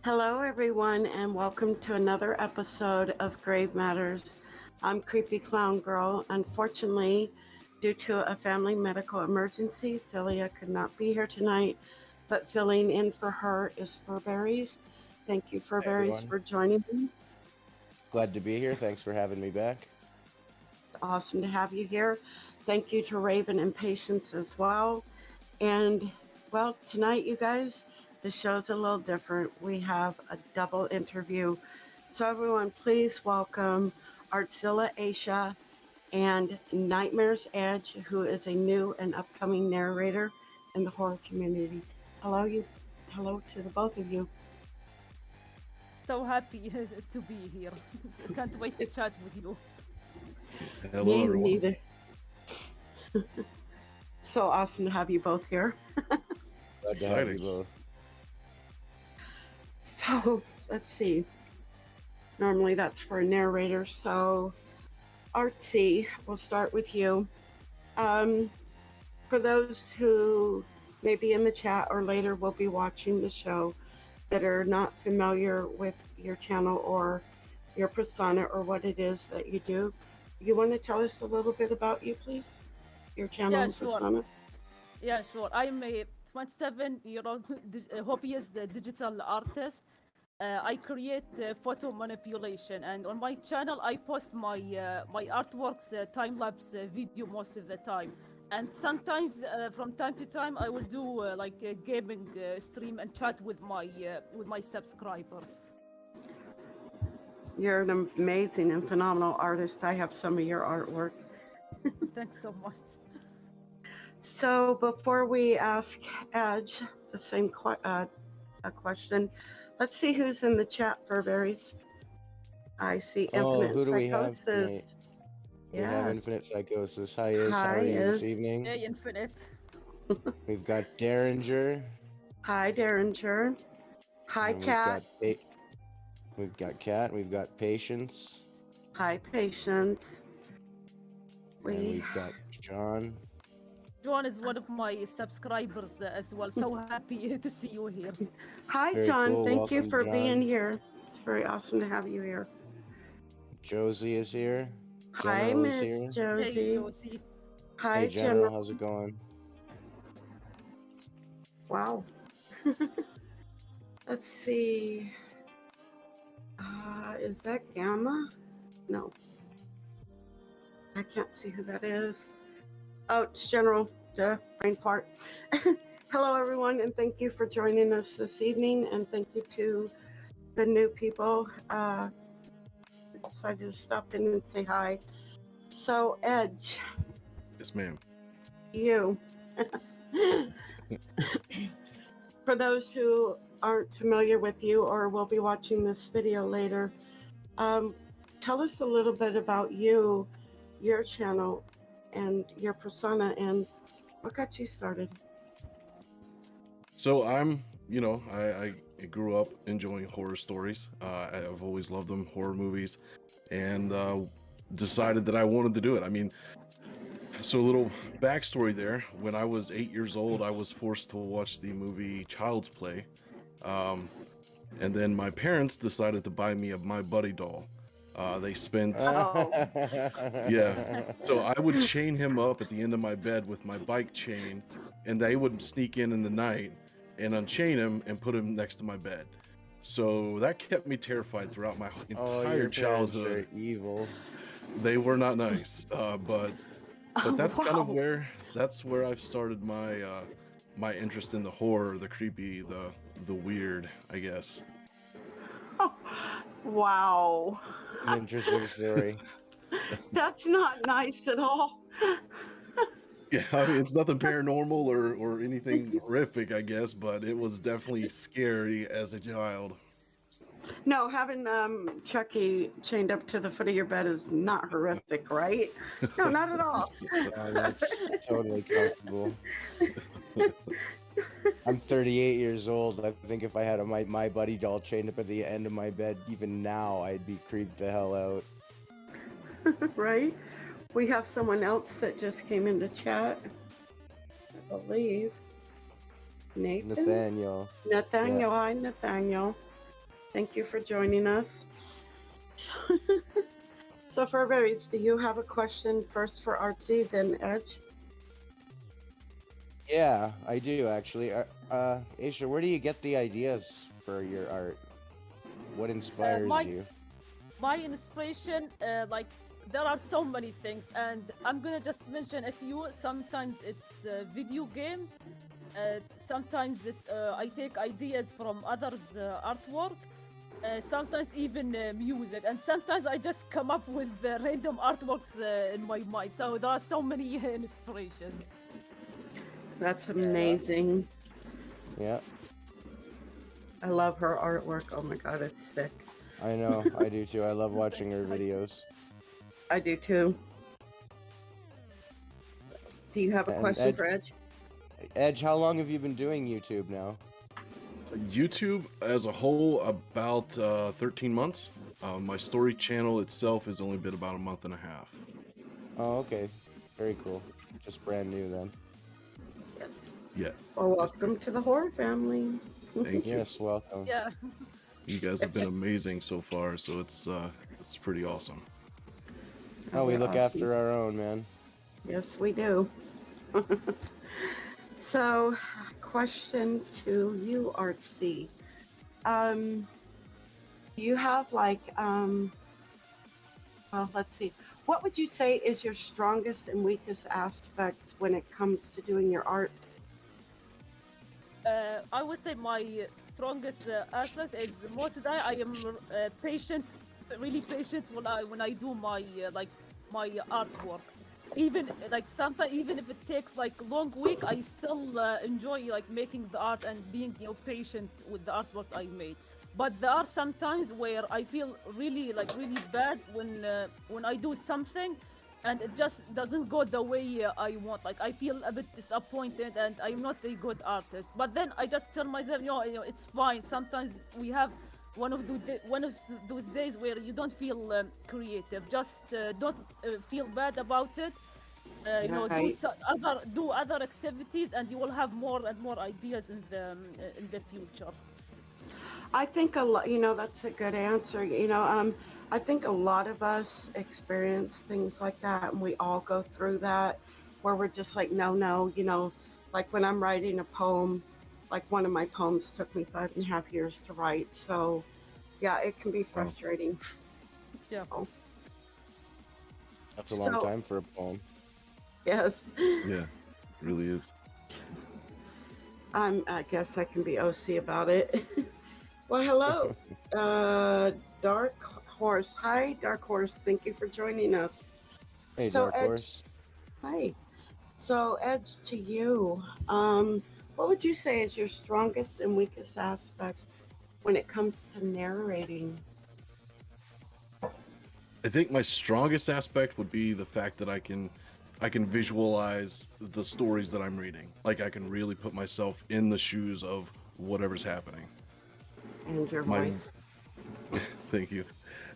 Hello, everyone, and welcome to another episode of Grave Matters. I'm CreepyClownGirl. Unfortunately, due to a family medical emergency, Filia could not be here tonight, but filling in for her is Furberries. Thank you, Furberries, for joining me. Glad to be here. Thanks for having me back. Awesome to have you here. Thank you to Raven and Patience as well. And, well, tonight, you guys, the show's a little different. We have a double interview. So everyone, please welcome Artzilla Aysha and Nightmare's Edge, who is a new and upcoming narrator in the horror community. Hello to the both of you. So happy to be here. Can't wait to chat with you. Hello, everyone. Neither. So awesome to have you both here. Glad to have you both. So let's see. Normally that's for a narrator. So Artsy, we'll start with you. For those who may be in the chat or later will be watching the show that are not familiar with your channel or your persona or what it is that you do, you want to tell us a little bit about you, please? Your channel and persona? Yeah, sure. I'm a 27-year-old hobbyist digital artist. I create photo manipulation, and on my channel I post my my artworks time-lapse video most of the time, and sometimes from time to time I will do like a gaming stream and chat with my subscribers. You're an amazing and phenomenal artist. I have some of your artwork. Thanks so much. So before we ask Edge the same question, let's see who's in the chat, Furberries. I see Infinite Psychosis. We have Infinite Psychosis. Hi, Iz. How are you this evening? Hey, Infinite. We've got Derringer. Hi, Derringer. Hi, Cat. We've got Cat. We've got Patience. Hi, Patience. We've got John. John is one of my subscribers as well. So happy to see you here. Hi, Very John. cool. Thank Welcome, you for John. being here. It's very awesome to have you here. Josie is here. Hi, General Miss is here. Josie. Hey, Josie. Hi, Hey, General. How's it going? Wow. Let's see. Is that Gamma? No. I can't see who that is. Oh, it's General. Duh, brain fart. Hello, everyone, and thank you for joining us this evening, and thank you to the new people. I decided to stop in and say hi. So, Edge. Yes, ma'am. You. For those who aren't familiar with you or will be watching this video later, tell us a little bit about you, your channel, and your persona, and what got you started. So I'm, I grew up enjoying horror stories. I've always loved them, horror movies, and decided that I wanted to do it. I mean, so a little backstory there. When I was 8 years old, I was forced to watch the movie Child's Play. And then my parents decided to buy me a My Buddy doll. They spent, yeah. So I would chain him up at the end of my bed with my bike chain, and they would sneak in the night and unchain him and put him next to my bed. So that kept me terrified throughout my entire childhood. Are evil. They were not nice, but that's kind of that's where I've started my my interest in the horror, the creepy, the weird, I guess. Oh, wow. Interesting story. That's not nice at all. Yeah, I mean, it's nothing paranormal or anything horrific, I guess, but it was definitely scary as a child. No, having Chucky chained up to the foot of your bed is not horrific, right? No, not at all. That's totally comfortable. I'm 38 years old. I think if I had my buddy doll chained up at the end of my bed, even now, I'd be creeped the hell out. Right? We have someone else that just came into chat, I believe. Nathan? Nathaniel. Nathaniel, Yeah. Hi, Nathaniel. Thank you for joining us. So, Furberries, do you have a question first for Artsy, then Edge? Yeah, I do actually. Aysha, where do you get the ideas for your art? What inspires you? My inspiration, there are so many things, and I'm gonna just mention a few. Sometimes it's video games. Sometimes I take ideas from others' artwork. Sometimes even music, and sometimes I just come up with random artworks in my mind. So there are so many inspirations. That's amazing. Yeah, I love her artwork. Oh my god, it's sick. I know. I do too. I love watching her videos. I do too. Do you have a And question for Edge? Edge, how long have you been doing YouTube now? YouTube as a whole, about 13 months. My story channel itself has only been about a month and a half. Oh, okay. Very cool. Just brand new then. Yes. Yeah. Well, welcome to the horror family. Thank you. Yes, welcome. Yeah. You guys have been amazing so far, so it's pretty awesome. Oh, we You're look awesome. after our own, man. Yes, we do. So, question to you, Artsy. You have well, let's see. What would you say is your strongest and weakest aspects when it comes to doing your art? I would say my strongest aspect is most of the time I am patient, really patient when I do my my artwork. Even sometimes even if it takes long week, I still enjoy making the art and being patient with the artwork I made. But there are some times where I feel really bad when I do something and it just doesn't go the way I want. I feel a bit disappointed and I'm not a good artist. But then I just tell myself, it's fine. Sometimes we have one of those days where you don't feel creative. Just don't feel bad about it. Right. Do other activities, and you will have more and more ideas in the future. I think a lot, that's a good answer. I think a lot of us experience things like that, and we all go through that, where we're just like, no, like when I'm writing a poem, like one of my poems took me 5.5 years to write. So, Yeah, it can be frustrating. Yeah. Oh. That's a long time for a poem. Yes. Yeah, it really is. I guess I can be OC about it. Well, hello, Dark Horse. Hi, Dark Horse. Thank you for joining us. Hey, So, Dark Horse. hi. So, Edge, to you, what would you say is your strongest and weakest aspect when it comes to narrating? I think my strongest aspect would be the fact that I can visualize the stories that I'm reading. Like I can really put myself in the shoes of whatever's happening. And your voice. Thank you.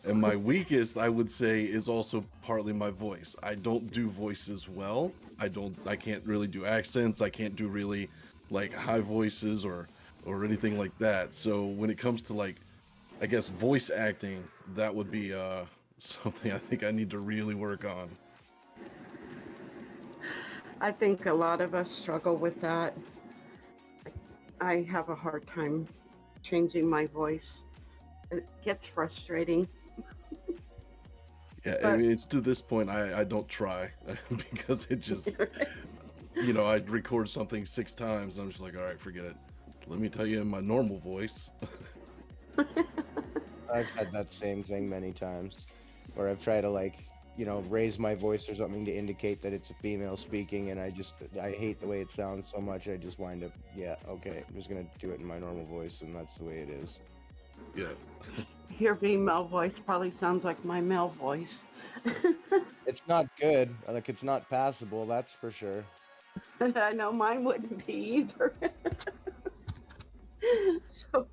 And my weakest, I would say, is also partly my voice. I don't do voices well. I can't really do accents. I can't do really like high voices or anything like that. So when it comes to like, I guess voice acting, that would be something I think I need to really work on. I think a lot of us struggle with that. I have a hard time changing my voice. It gets frustrating. Yeah, I mean, it's to this point I don't try because it just, you know, I'd record something 6 times and I'm just like, all right, forget it. Let me tell you in my normal voice. I've had that same thing many times, where I've tried to like, you know, raise my voice or something to indicate that it's a female speaking, and I hate the way it sounds so much. I just wind up, yeah, okay, I'm just gonna do it in my normal voice, and that's the way it is. Yeah. Your female voice probably sounds like my male voice. It's not good. Like, it's not passable, that's for sure. I know mine wouldn't be either. So,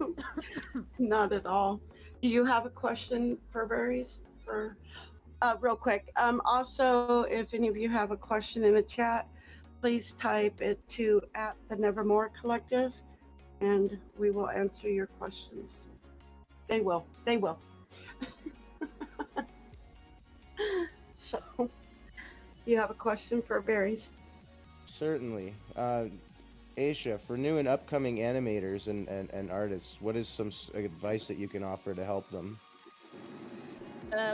not at all. Do you have a question, Furberries? For real quick. Also, if any of you have a question in the chat, please type it to @the Collective, and we will answer your questions. They will. They will. So, you have a question for Berries? Certainly. Aysha, for new and upcoming animators and artists, what is some advice that you can offer to help them?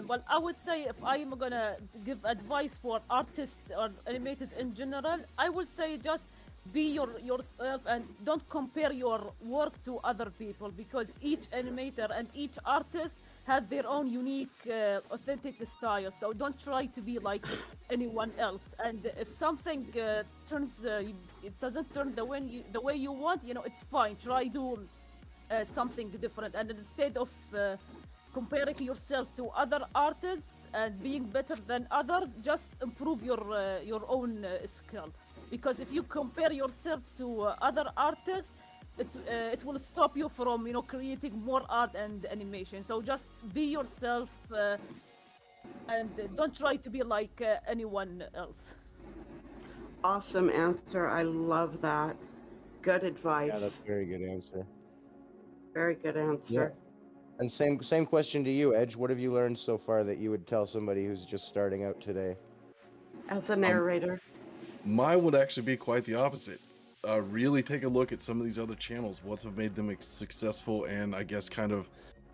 Well, I would say if I'm gonna give advice for artists or animators in general, I would say just be yourself and don't compare your work to other people, because each animator and each artist has their own unique, authentic style. So don't try to be like anyone else. And if something it doesn't turn the way you want, you know, it's fine. Try do something different, and instead of comparing yourself to other artists and being better than others, just improve your own skill. Because if you compare yourself to other artists, it will stop you from, you know, creating more art and animation. So just be yourself, and don't try to be like anyone else. Awesome answer. I love that. Good advice. Yeah, that's a very good answer. Very good answer. Yeah. And same question to you, Edge. What have you learned so far that you would tell somebody who's just starting out today? As a narrator. Mine would actually be quite the opposite. Really take a look at some of these other channels. What's have made them successful, and I guess kind of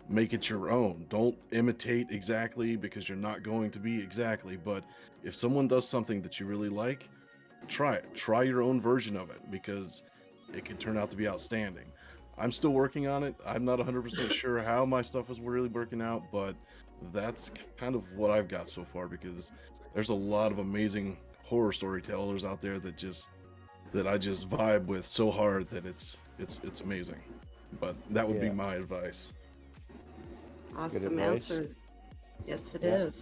make it your own. Don't imitate exactly, because you're not going to be exactly. But if someone does something that you really like, try it. Try your own version of it, because it can turn out to be outstanding. I'm still working on it. I'm not 100% sure how my stuff is really working out, but that's kind of what I've got so far, because there's a lot of amazing horror storytellers out there that I just vibe with so hard that it's amazing. But that would be my advice. Awesome answer. Yes, it is.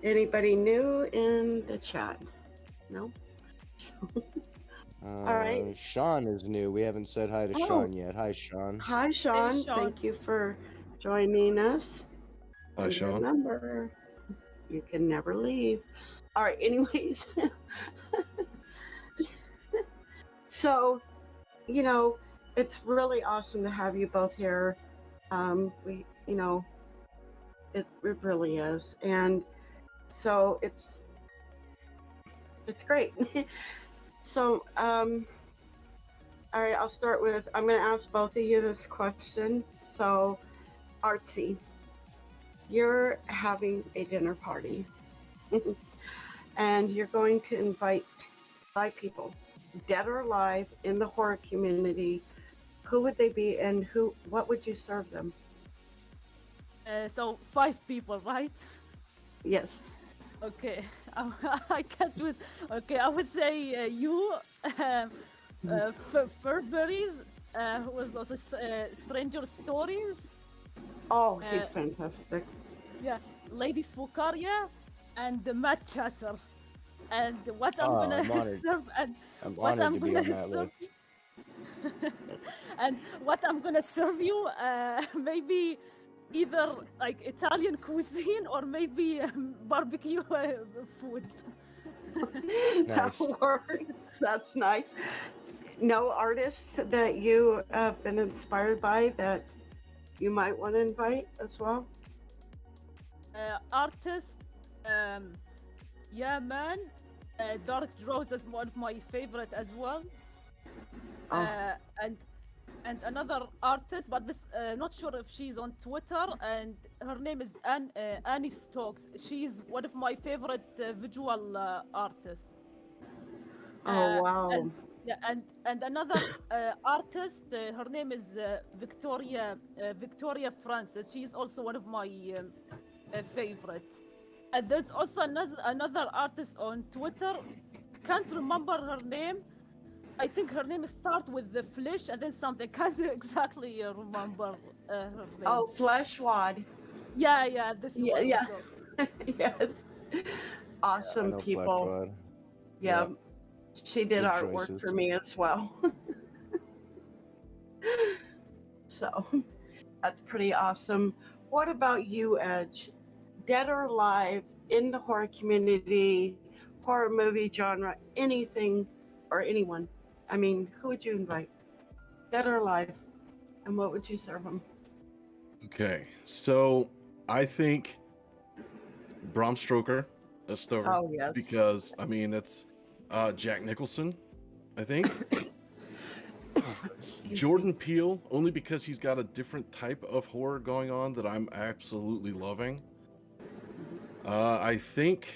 Anybody new in the chat? No? All right. Sean is new. We haven't said hi to Sean yet. Hi, Sean. Hi, Sean. Hey, Sean. Thank you for joining us. Hi, Sean. Remember, you can never leave. All right. Anyways, so, you know, it's really awesome to have you both here. You know, it really is, and so it's great. So, all right, I'll start with, I'm going to ask both of you this question. So, Artsy, you're having a dinner party. And you're going to invite 5 people, dead or alive, in the horror community. Who would they be, and what would you serve them? So 5 people, right? Yes. Okay, I can't do it. Okay, I would say you, Furberries, who was also Stranger Stories. Oh, he's fantastic. Yeah, Lady Spookaria, and the Mad Chatter. And what I'm gonna I'm honored. serve, and I'm what honored I'm to be gonna on that serve, list. and what I'm gonna serve you, maybe either like Italian cuisine or maybe barbecue food. That Nice. works. That's nice. No artists that you have been inspired by that you might want to invite as well? Artist, yeah, man. Dark Draws is one of my favorite as well. Oh. And another artist, but this not sure if she's on Twitter, and her name is Annie Stokes. She's one of my favorite visual artists. Oh, wow. And, yeah, and another artist, her name is Victoria Francis. She's also one of my favorite. And there's also another artist on Twitter. Can't remember her name. I think her name starts with the flesh and then something. Can't exactly remember her name. Oh, Fleshwad. Yeah, this Yeah, one. yeah. So. Yes. Awesome I know people. Fleshwad. Yeah. She did Good artwork choices. for me as well. So that's pretty awesome. What about you, Edge? Dead or alive, in the horror community, horror movie genre, anything or anyone? I mean, who would you invite? Dead or alive? And what would you serve them? Okay, so I think Bram Stoker, Oh, yes. because I mean it's Jack Nicholson, I think. Excuse Jordan me. Peele, only because he's got a different type of horror going on that I'm absolutely loving. I think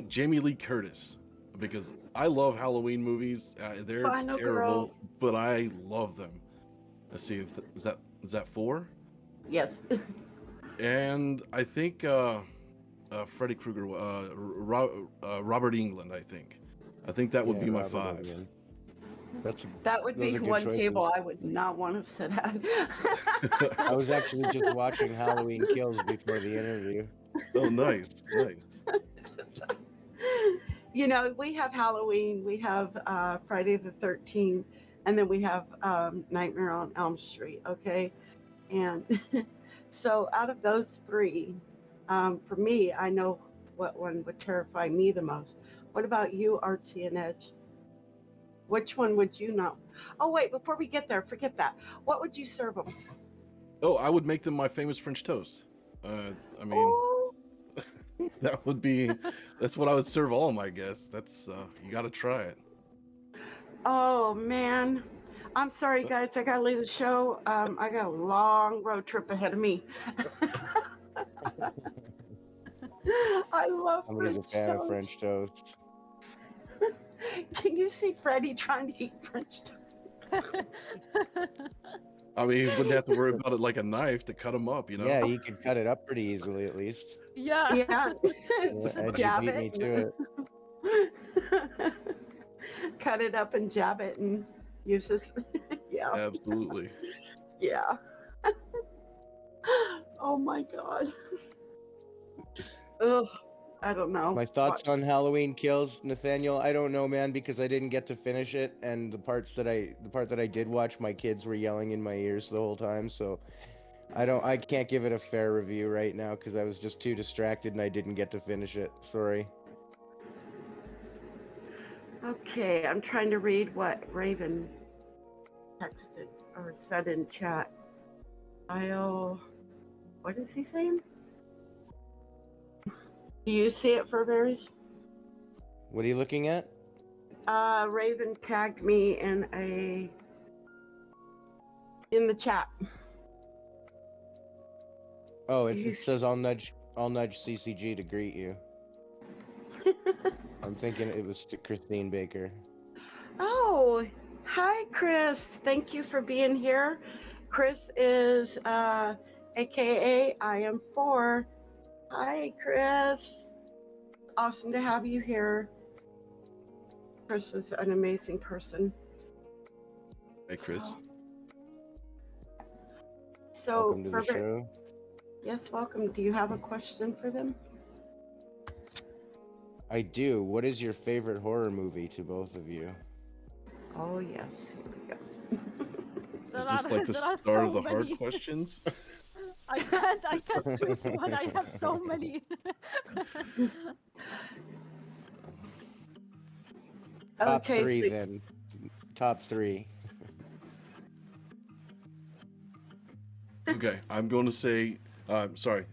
Jamie Lee Curtis, because I love Halloween movies. They're Final terrible, girl. but I love them. Let's see if is that 4? Yes. And I think Freddy Krueger, Robert England. I think that would Yeah, be my Robert 5. Englund. That's That would those be are good one choices. table I would not want to sit at. I was actually just watching Halloween Kills before the interview. Oh, nice. You know, we have Halloween, we have Friday the 13th, and then we have Nightmare on Elm Street, okay? And so out of those 3, for me, I know what one would terrify me the most. What about you, Artsy and Edge? Which one would you not? Oh, wait, before we get there, forget that. What would you serve them? Oh, I would make them my famous French toast. I mean, Oh, that's what I would serve all of my guests. That's you got to try it. oh, man. I'm sorry, guys. I got to leave the show. I got a long road trip ahead of me. I love I'm a French fan of toast. French toast. Can you see Freddie trying to eat French toast? I mean, you wouldn't have to worry about it like a knife to cut them up, you know? Yeah, you could cut it up pretty easily at least. Yeah. Yeah. Edge, Jab you beat me it. to it. Cut it up and jab it and use this. Yeah. Absolutely. Yeah. Oh my God. Ugh. I don't know. My thoughts on Halloween Kills, Nathaniel. I don't know, man, because I didn't get to finish it, and the part that I did watch, my kids were yelling in my ears the whole time. So I can't give it a fair review right now because I was just too distracted and I didn't get to finish it. Sorry. Okay, I'm trying to read what Raven texted or said in chat. What is he saying? Do you see it, Furberries? What are you looking at? Raven tagged me in the chat. Oh, it He's- says I'll nudge CCG to greet you. I'm thinking it was to Christine Baker. Oh, hi, Chris. Thank you for being here. Chris is AKA I am 4. Hi, Chris. Awesome to have you here. Chris is an amazing person. Hey, Chris. So, Welcome to the show. Yes, welcome. Do you have a question for them? I do. What is your favorite horror movie to both of you? Oh, yes. Here we go. Is this like the there are start of so the hard many. questions? I can't choose one. I have so many. Top Okay, 3 so- then. Top 3. Okay, I'm going to say. Sorry.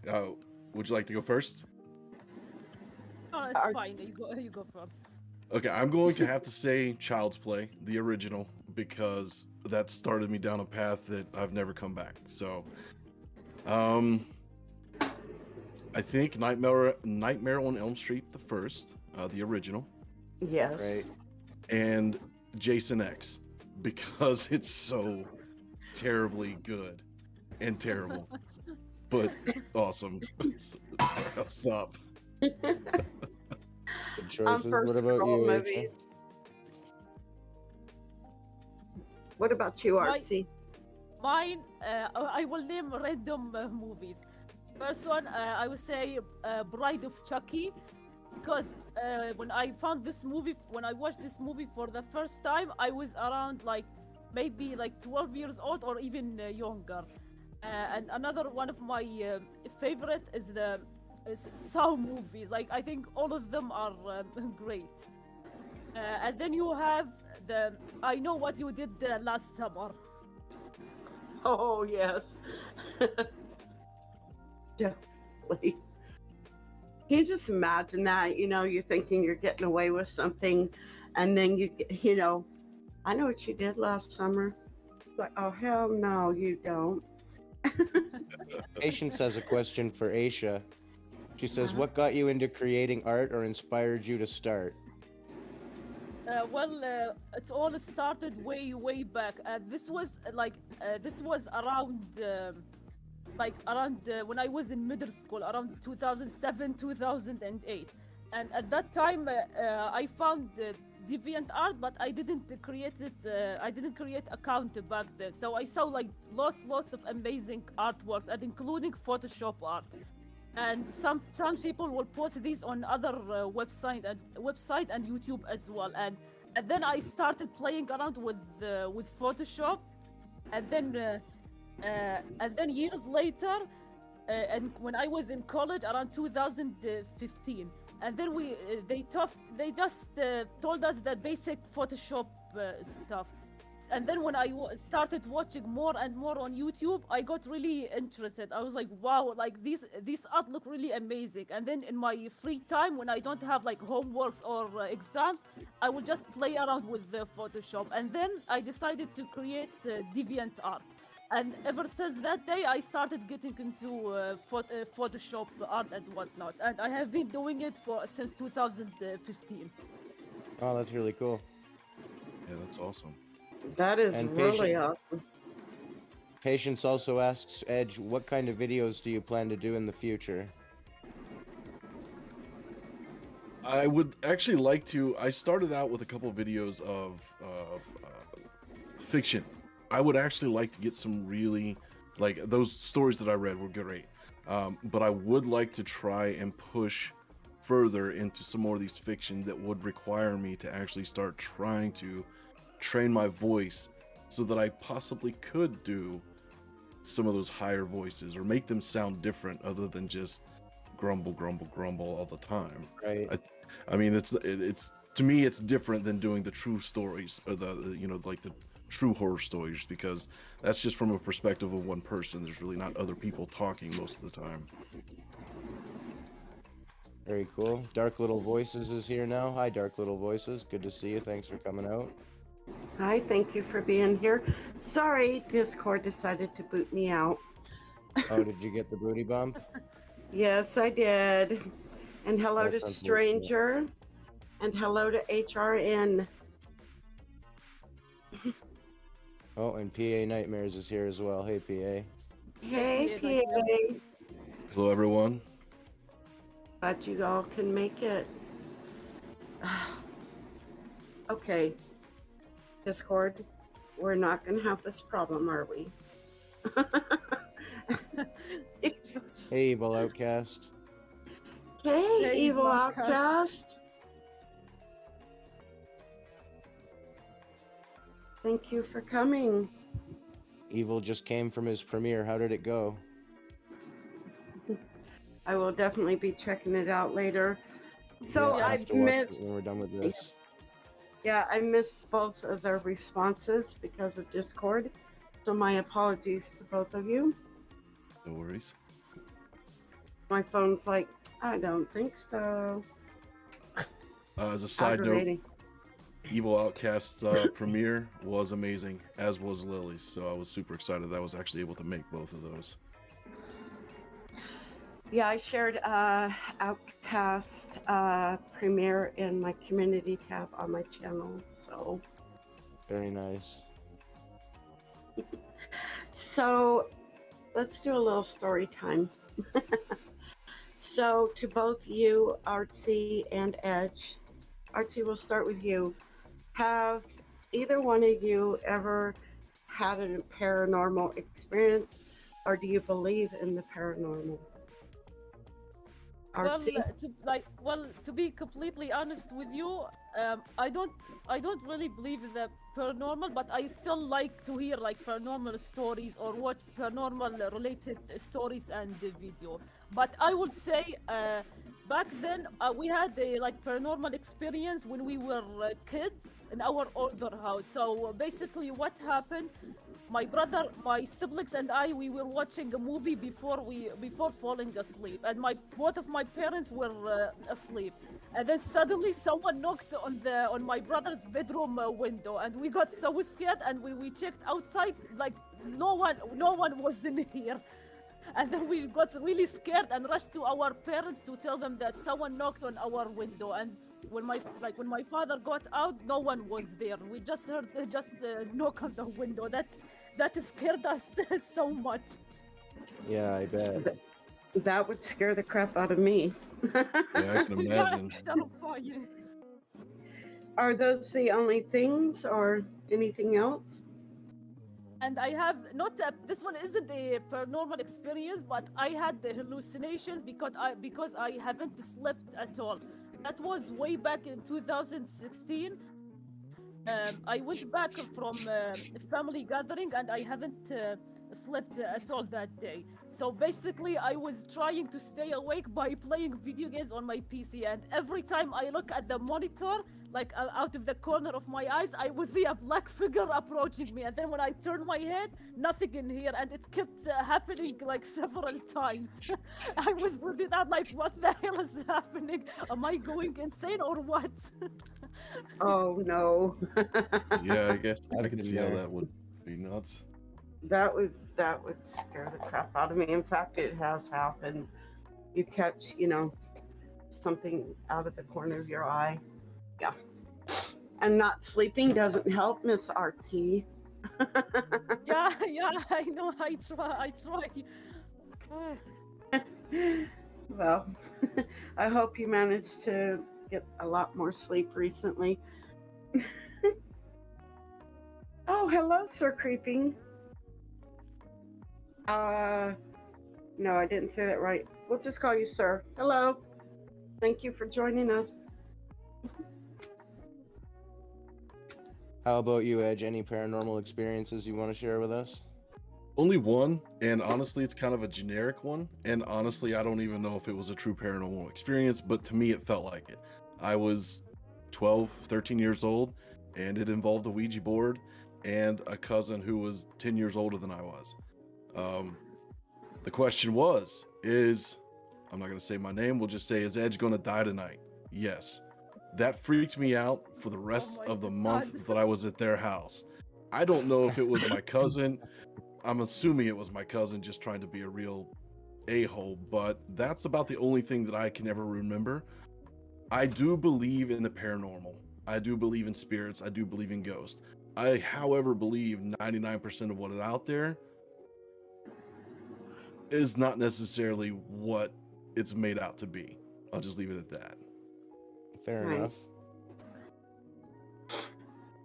Would you like to go first? No, it's Are- fine. You go first. Okay, I'm going to have to say Child's Play, the original, because that started me down a path that I've never come back. So, I think Nightmare on Elm Street, the first, the original, Yes. Right. and Jason X, because it's so terribly good and terrible, but awesome. Stop. Good choices. First What about scroll you, movies. Aisha? What about you, Right. Artsy? Mine, I will name random movies. First one, I would say Bride of Chucky, because when I found this movie, when I watched this movie for the first time, I was around maybe 12 years old or even younger. And another one of my favorite is the Saw movies. I think all of them are great. And then you have the I Know What You Did Last Summer. Oh, yes. Definitely. Can you just imagine that? You're thinking you're getting away with something, and then I know what you did last summer. Like, oh, hell no, you don't. Patience has a question for Aisha. She says, Uh-huh. what got you into creating art or inspired you to start? It all started way back. This was around when I was in middle school, around 2007, 2008. And at that time, I found DeviantArt, but I didn't create it. I didn't create account back then. So I saw lots of amazing artworks, and including Photoshop art. And some people will post these on other website and YouTube as well. And then I started playing around with Photoshop, and then years later, and when I was in college around 2015, and then they just told us the basic Photoshop stuff. And then when I started watching more and more on YouTube, I got really interested. I was like, wow, these art look really amazing. And then in my free time, when I don't have homeworks or exams, I would just play around with the Photoshop. And then I decided to create DeviantArt. And ever since that day, I started getting into Photoshop art and whatnot. And I have been doing it since 2015. Oh, that's really cool. Yeah, that's awesome. That is And really patient- awesome. Patience also asks Edge, what kind of videos do you plan to do in the future? I would actually like to. I started out with a couple videos of fiction. I would actually like to get some really, those stories that I read were great. But I would like to try and push further into some more of these fiction that would require me to actually start trying to train my voice so that I possibly could do some of those higher voices or make them sound different other than just grumble all the time. Right. I mean, it's to me, it's different than doing the true stories or the true horror stories, because that's just from a perspective of one person. There's really not other people talking most of the time. Very cool. Dark Little Voices is here now. Hi, Dark Little Voices. Good to see you. Thanks for coming out. Hi, thank you for being here. Sorry, Discord decided to boot me out. Oh, did you get the booty bump? Yes, I did. And hello That's to unfortunate. Stranger. And hello to HRN. Oh, and PA Nightmares is here as well. Hey, PA. Hey, Yeah, like, PA. Hello, everyone. Glad you all can make it. Okay. Discord, we're not going to have this problem, are we? Jesus. Hey, Evil Outcast. Hey, Hey, Evil Outcast. Outcast. Thank you for coming. Evil just came from his premiere. How did it go? I will definitely be checking it out later. So Yeah, I'll I have to watch it missed, when we're done with this. yeah, I missed both of their responses because of Discord. So my apologies to both of you. No worries. My phone's like, I don't think so. As a side note, Aggravating. Evil Outcast's premiere was amazing, as was Lily's. So I was super excited that I was actually able to make both of those. Yeah, I shared Outcast premiere in my community tab on my channel. So, Very nice. so let's do a little story time. So, to both you, Artsy and Edge, Artsy, we'll start with you. Have either one of you ever had a paranormal experience, or do you believe in the paranormal? Well, Artsy? to be completely honest with you, I don't really believe in the paranormal, but I still like to hear like paranormal stories or watch paranormal related stories and video. But I would say, back then we had a like paranormal experience when we were kids in our older house. So basically, what happened? My brother, my siblings, and I, we were watching a movie before falling asleep, and both of my parents were asleep. And then suddenly someone knocked on my brother's bedroom window, and we got so scared, and we checked outside, like no one was in here. And then we got really scared and rushed to our parents to tell them that someone knocked on our window. And when my father got out, no one was there. We just heard knock on the window. That scared us so much. Yeah, I bet. That would scare the crap out of me. Yeah, I can Yeah, imagine. it's terrifying. Are those the only things or anything else? And I have not this one isn't a paranormal experience, but I had the hallucinations because I haven't slept at all. That was way back in 2016. I went back from a family gathering and I haven't slept at all that day. So basically, I was trying to stay awake by playing video games on my PC. And every time I look at the monitor, like out of the corner of my eyes, I would see a black figure approaching me. And then when I turned my head, nothing in here. And it kept happening like several times. I was putting out like, what the hell is happening? Am I going insane or what? Oh no. Yeah, I guess I I've can been see how there. that would be nuts. That would scare the crap out of me. In fact, it has happened. You catch, something out of the corner of your eye. Yeah. And not sleeping doesn't help, Miss Artsy. Yeah, I know. I try. Well, I hope you managed to get a lot more sleep recently. Oh, hello, Sir Creeping. No, I didn't say that right. We'll just call you Sir. Hello. Thank you for joining us. How about you, Edge? Any paranormal experiences you want to share with us? Only one, and honestly, it's kind of a generic one. And honestly, I don't even know if it was a true paranormal experience, but to me, it felt like it. I was 12, 13 years old, and it involved a Ouija board and a cousin who was 10 years older than I was. The question is, I'm not going to say my name, we'll just say, is Edge going to die tonight? Yes. That freaked me out for the rest my of the God. month that I was at their house. I don't know if it was my cousin. I'm assuming it was my cousin just trying to be a real a-hole, but that's about the only thing that I can ever remember. I do believe in the paranormal. I do believe in spirits. I do believe in ghosts. I, however, believe 99% of what is out there is not necessarily what it's made out to be. I'll just leave it at that. Fair Right. enough.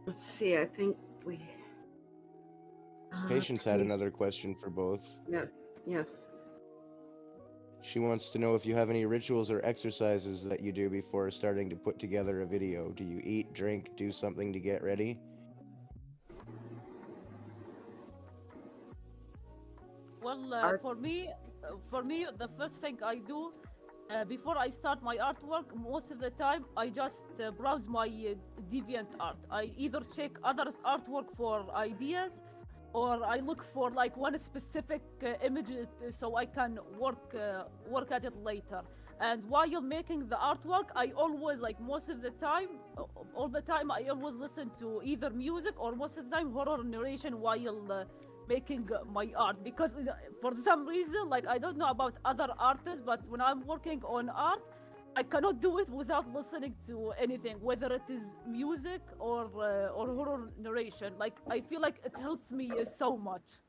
Let's see. I think we. Patience had please. another question for both. Yeah. Yes. She wants to know if you have any rituals or exercises that you do before starting to put together a video. Do you eat, drink, do something to get ready? Well, Art- for me, the first thing I do before I start my artwork, most of the time I just browse my deviant art. I either check others' artwork for ideas, or I look for like one specific image so I can work at it later. And while making the artwork, I always, like most of the time, all the time, I always listen to either music or most of the time horror narration while making my art, because for some reason, like I don't know about other artists, but when I'm working on art, I cannot do it without listening to anything, whether it is music or horror narration. Like I feel like it helps me so much.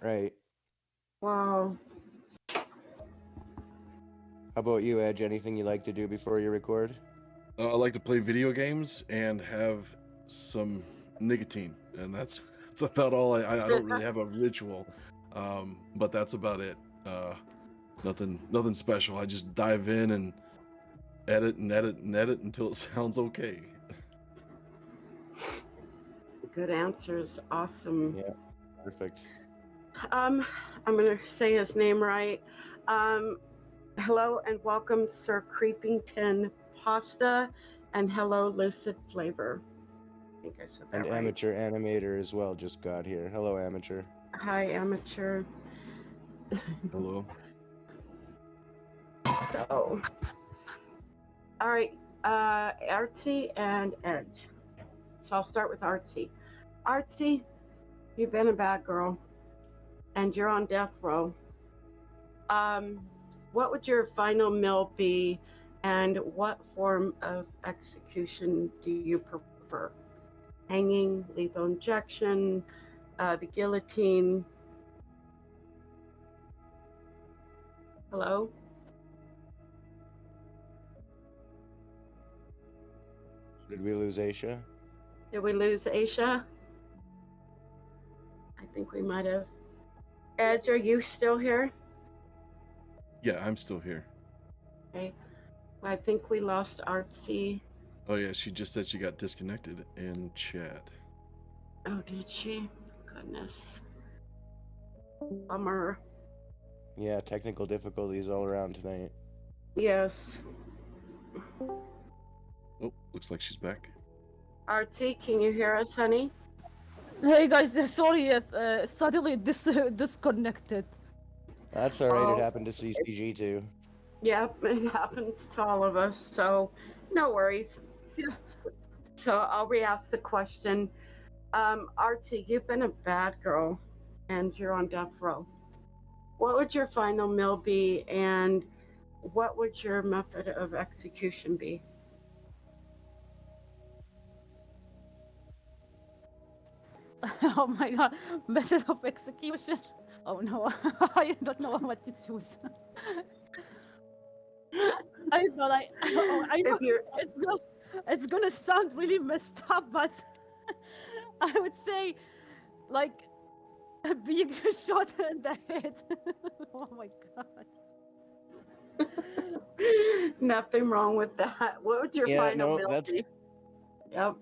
Right. Wow. How about you, Edge? Anything you like to do before you record? I like to play video games and have some nicotine, and that's about all. I don't really have a ritual, but that's about it. Nothing special. I just dive in and edit and edit and edit until it sounds okay. Good answers. Awesome. Yeah, perfect. I'm gonna say his name right. Hello and welcome, Sir Creepington Pasta, and hello, Lucid Flavor. I think I said that And right. Amateur Animator as well just got here. Hello, Amateur. Hi, Amateur. Hello. So, all right, Artsy and Edge. So I'll start with Artsy. Artsy, you've been a bad girl, and you're on death row. What would your final meal be, and what form of execution do you prefer? Hanging, lethal injection, the guillotine? Hello? Did we lose Aysha? Did we lose Aysha? I think we might have. Edge, are you still here? Yeah, I'm still here. Okay. I think we lost Artsy. Oh yeah, she just said she got disconnected in chat. Oh, did she? Goodness. Bummer. Yeah, technical difficulties all around tonight. Yes. Oh, looks like she's back. Artsy, can you hear us, honey? Hey guys, sorry if suddenly disconnected. That's alright, Oh. it happened to CCG too. Yep, it happens to all of us, so no worries. Yeah. So I'll re-ask the question. Artsy, you've been a bad girl and you're on death row. What would your final meal be, and what would your method of execution be? Oh my god, method of execution. Oh no, I don't know what to choose. I thought I know If you're it's gonna sound really messed up, but I would say like being shot in the head. Oh my god. nothing wrong with that. What would your Yeah, final no, meal that's- be? Yep.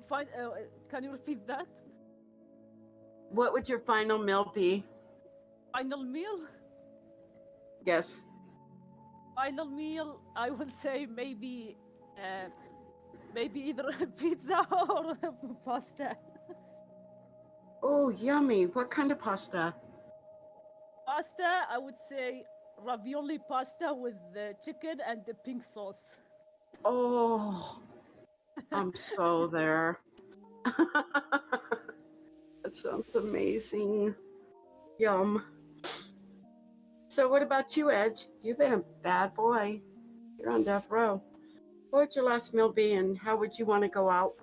Fine. Can you repeat that? What would your final meal be? Final meal? Yes. Final meal, I would say maybe either pizza or pasta. Oh, yummy. What kind of pasta? Pasta, I would say ravioli pasta with the chicken and the pink sauce. Oh, I'm so there. That sounds amazing. Yum. So what about you, Edge? You've been a bad boy. You're on death row. What would your last meal be, and how would you want to go out?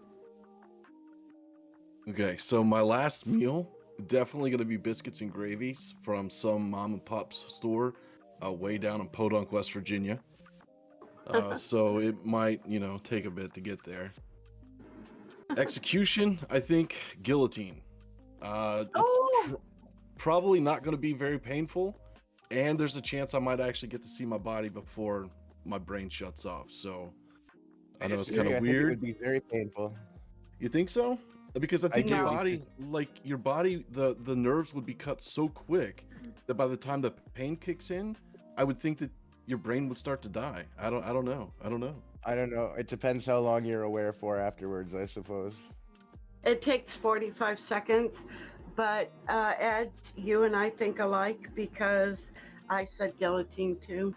Okay, so my last meal definitely gonna be biscuits and gravies from some mom and pop's store, way down in Podunk, West Virginia. So it might, take a bit to get there. Execution, I think guillotine. It's Oh, probably not gonna be very painful, and there's a chance I might actually get to see my body before my brain shuts off. So I know it's kind I of think it would weird. be very painful. You think so? Because I think your do. body, the nerves would be cut so quick that by the time the pain kicks in, I would think that your brain would start to die. I don't know. I don't know. It depends how long you're aware for afterwards, I suppose. It takes 45 seconds, but Edge, you and I think alike because I said guillotine too.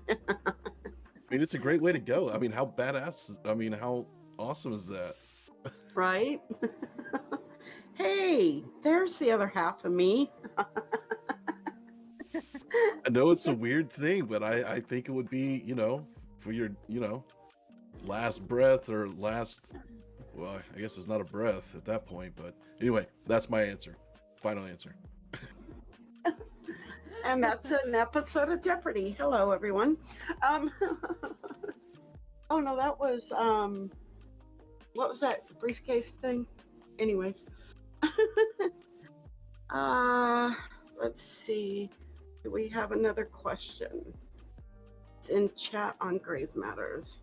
I mean, it's a great way to go. I mean, how awesome is that? Right? Hey, there's the other half of me. I know it's a weird thing, but I think it would be, for your, last breath or last, well, I guess it's not a breath at that point, but anyway, that's my answer. Final answer. And that's an episode of Jeopardy. Hello, everyone. Oh no, that was what was that briefcase thing? Anyways. Let's see. Do we have another question? It's in chat on Grave Matters.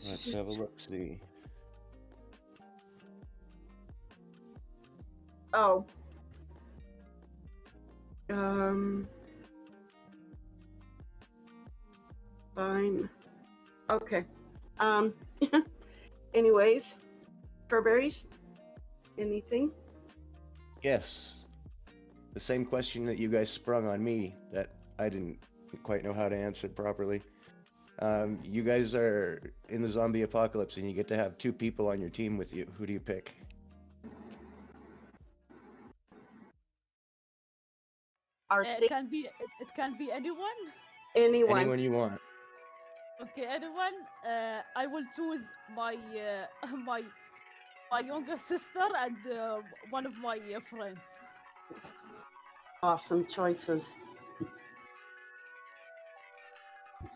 Let's have a look. See. Oh. Fine. Okay. Anyways, Furberries, anything? Yes. The same question that you guys sprung on me that I didn't quite know how to answer properly. You guys are in the zombie apocalypse and you get to have 2 people on your team with you. Who do you pick? Artsy? It can be anyone. Anyone? Anyone you want. Okay, anyone. I will choose my my younger sister and one of my friends. Awesome choices.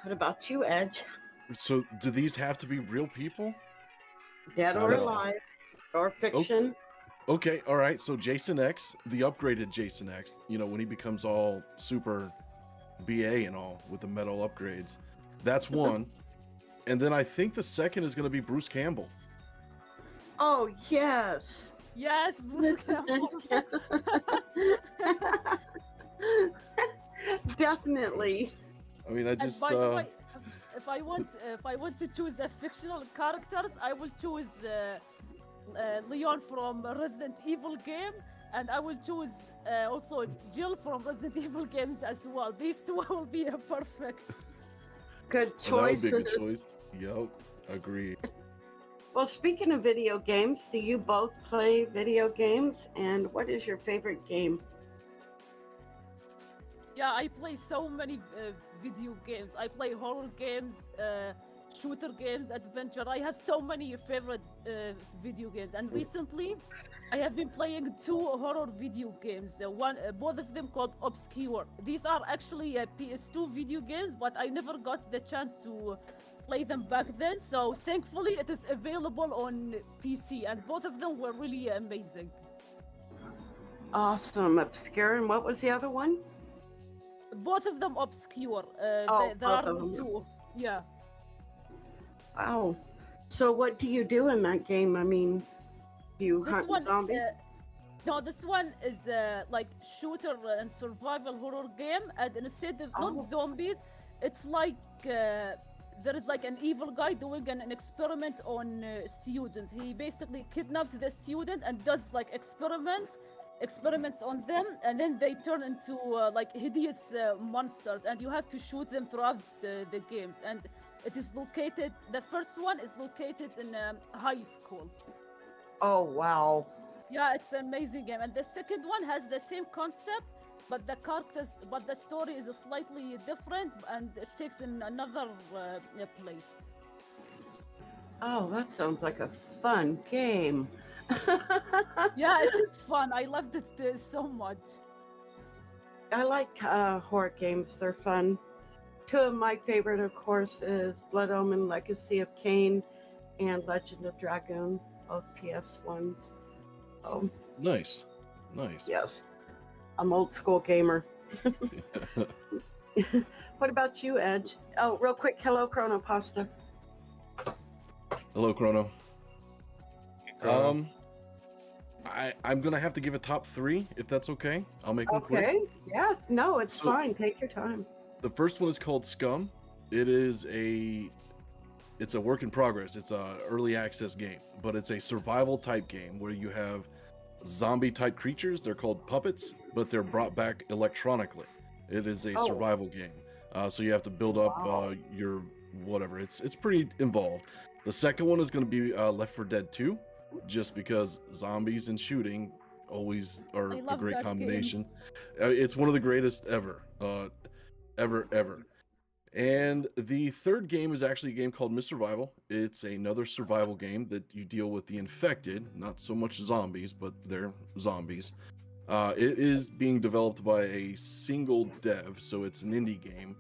What about you, Edge? So do these have to be real people? Dead or No. alive? Or fiction? Okay, all right. So Jason X, the upgraded Jason X, when he becomes all super BA and all with the metal upgrades, that's one. And then I think the second is going to be Bruce Campbell. Oh, yes. Yes, Bruce Campbell. Definitely. I mean, I And just by the way, if I want to choose a fictional characters, I will choose Leon from Resident Evil game, and I will choose also Jill from Resident Evil games as well. These two will be a perfect. Good that would choice. be a good choice. Yep, agree. Well, speaking of video games, do you both play video games? And what is your favorite game? Yeah, I play so many video games. I play horror games, shooter games, adventure. I have so many favorite video games, and recently, I have been playing 2 horror video games. Both of them called Obscure. These are actually PS2 video games, but I never got the chance to play them back then. So thankfully, it is available on PC, and both of them were really amazing. Awesome. Obscure. And what was the other one? Both of them Obscure. Oh, There are both of them. 2. Yeah. Wow. So what do you do in that game? I mean, do you This hunt one, zombies? no, this one is like shooter and survival horror game, and instead of Oh. not zombies, it's like there is like an evil guy doing an experiment on students. He basically kidnaps the student and does like experiments on them, and then they turn into like hideous monsters, and you have to shoot them throughout the games. And it is located. The first one is located in high school. Oh, wow. Yeah, it's an amazing game. And the second one has the same concept, but the characters, but the story is slightly different, and it takes in another place. Oh, that sounds like a fun game. Yeah, it is fun. I loved it so much. I like horror games. They're fun. Two of my favorite, of course, is Blood Omen Legacy of Kain and Legend of Dragoon, both PS1s. Oh, Nice, nice. yes. I'm old school gamer. What about you, Edge? Oh, real quick, hello, Chrono Pasta. Hello, Chrono. Chrono. I'm gonna have to give a top three if that's okay. I'll make them quick. Okay. Yeah, no, it's So- fine. Take your time. The first one is called Scum. It's a work in progress. It's a early access game, but it's a survival type game where you have zombie type creatures. They're called puppets, but they're brought back electronically. It is a Oh. survival game. So you have to build up Wow. your whatever. It's pretty involved. The second one is going to be Left 4 Dead 2, just because zombies and shooting always are I a love great that game. combination. It's one of the greatest ever, ever. And the third game is actually a game called Miss Survival. It's another survival game that you deal with the infected, not so much zombies, but they're zombies. It is being developed by a single dev, so it's an indie game.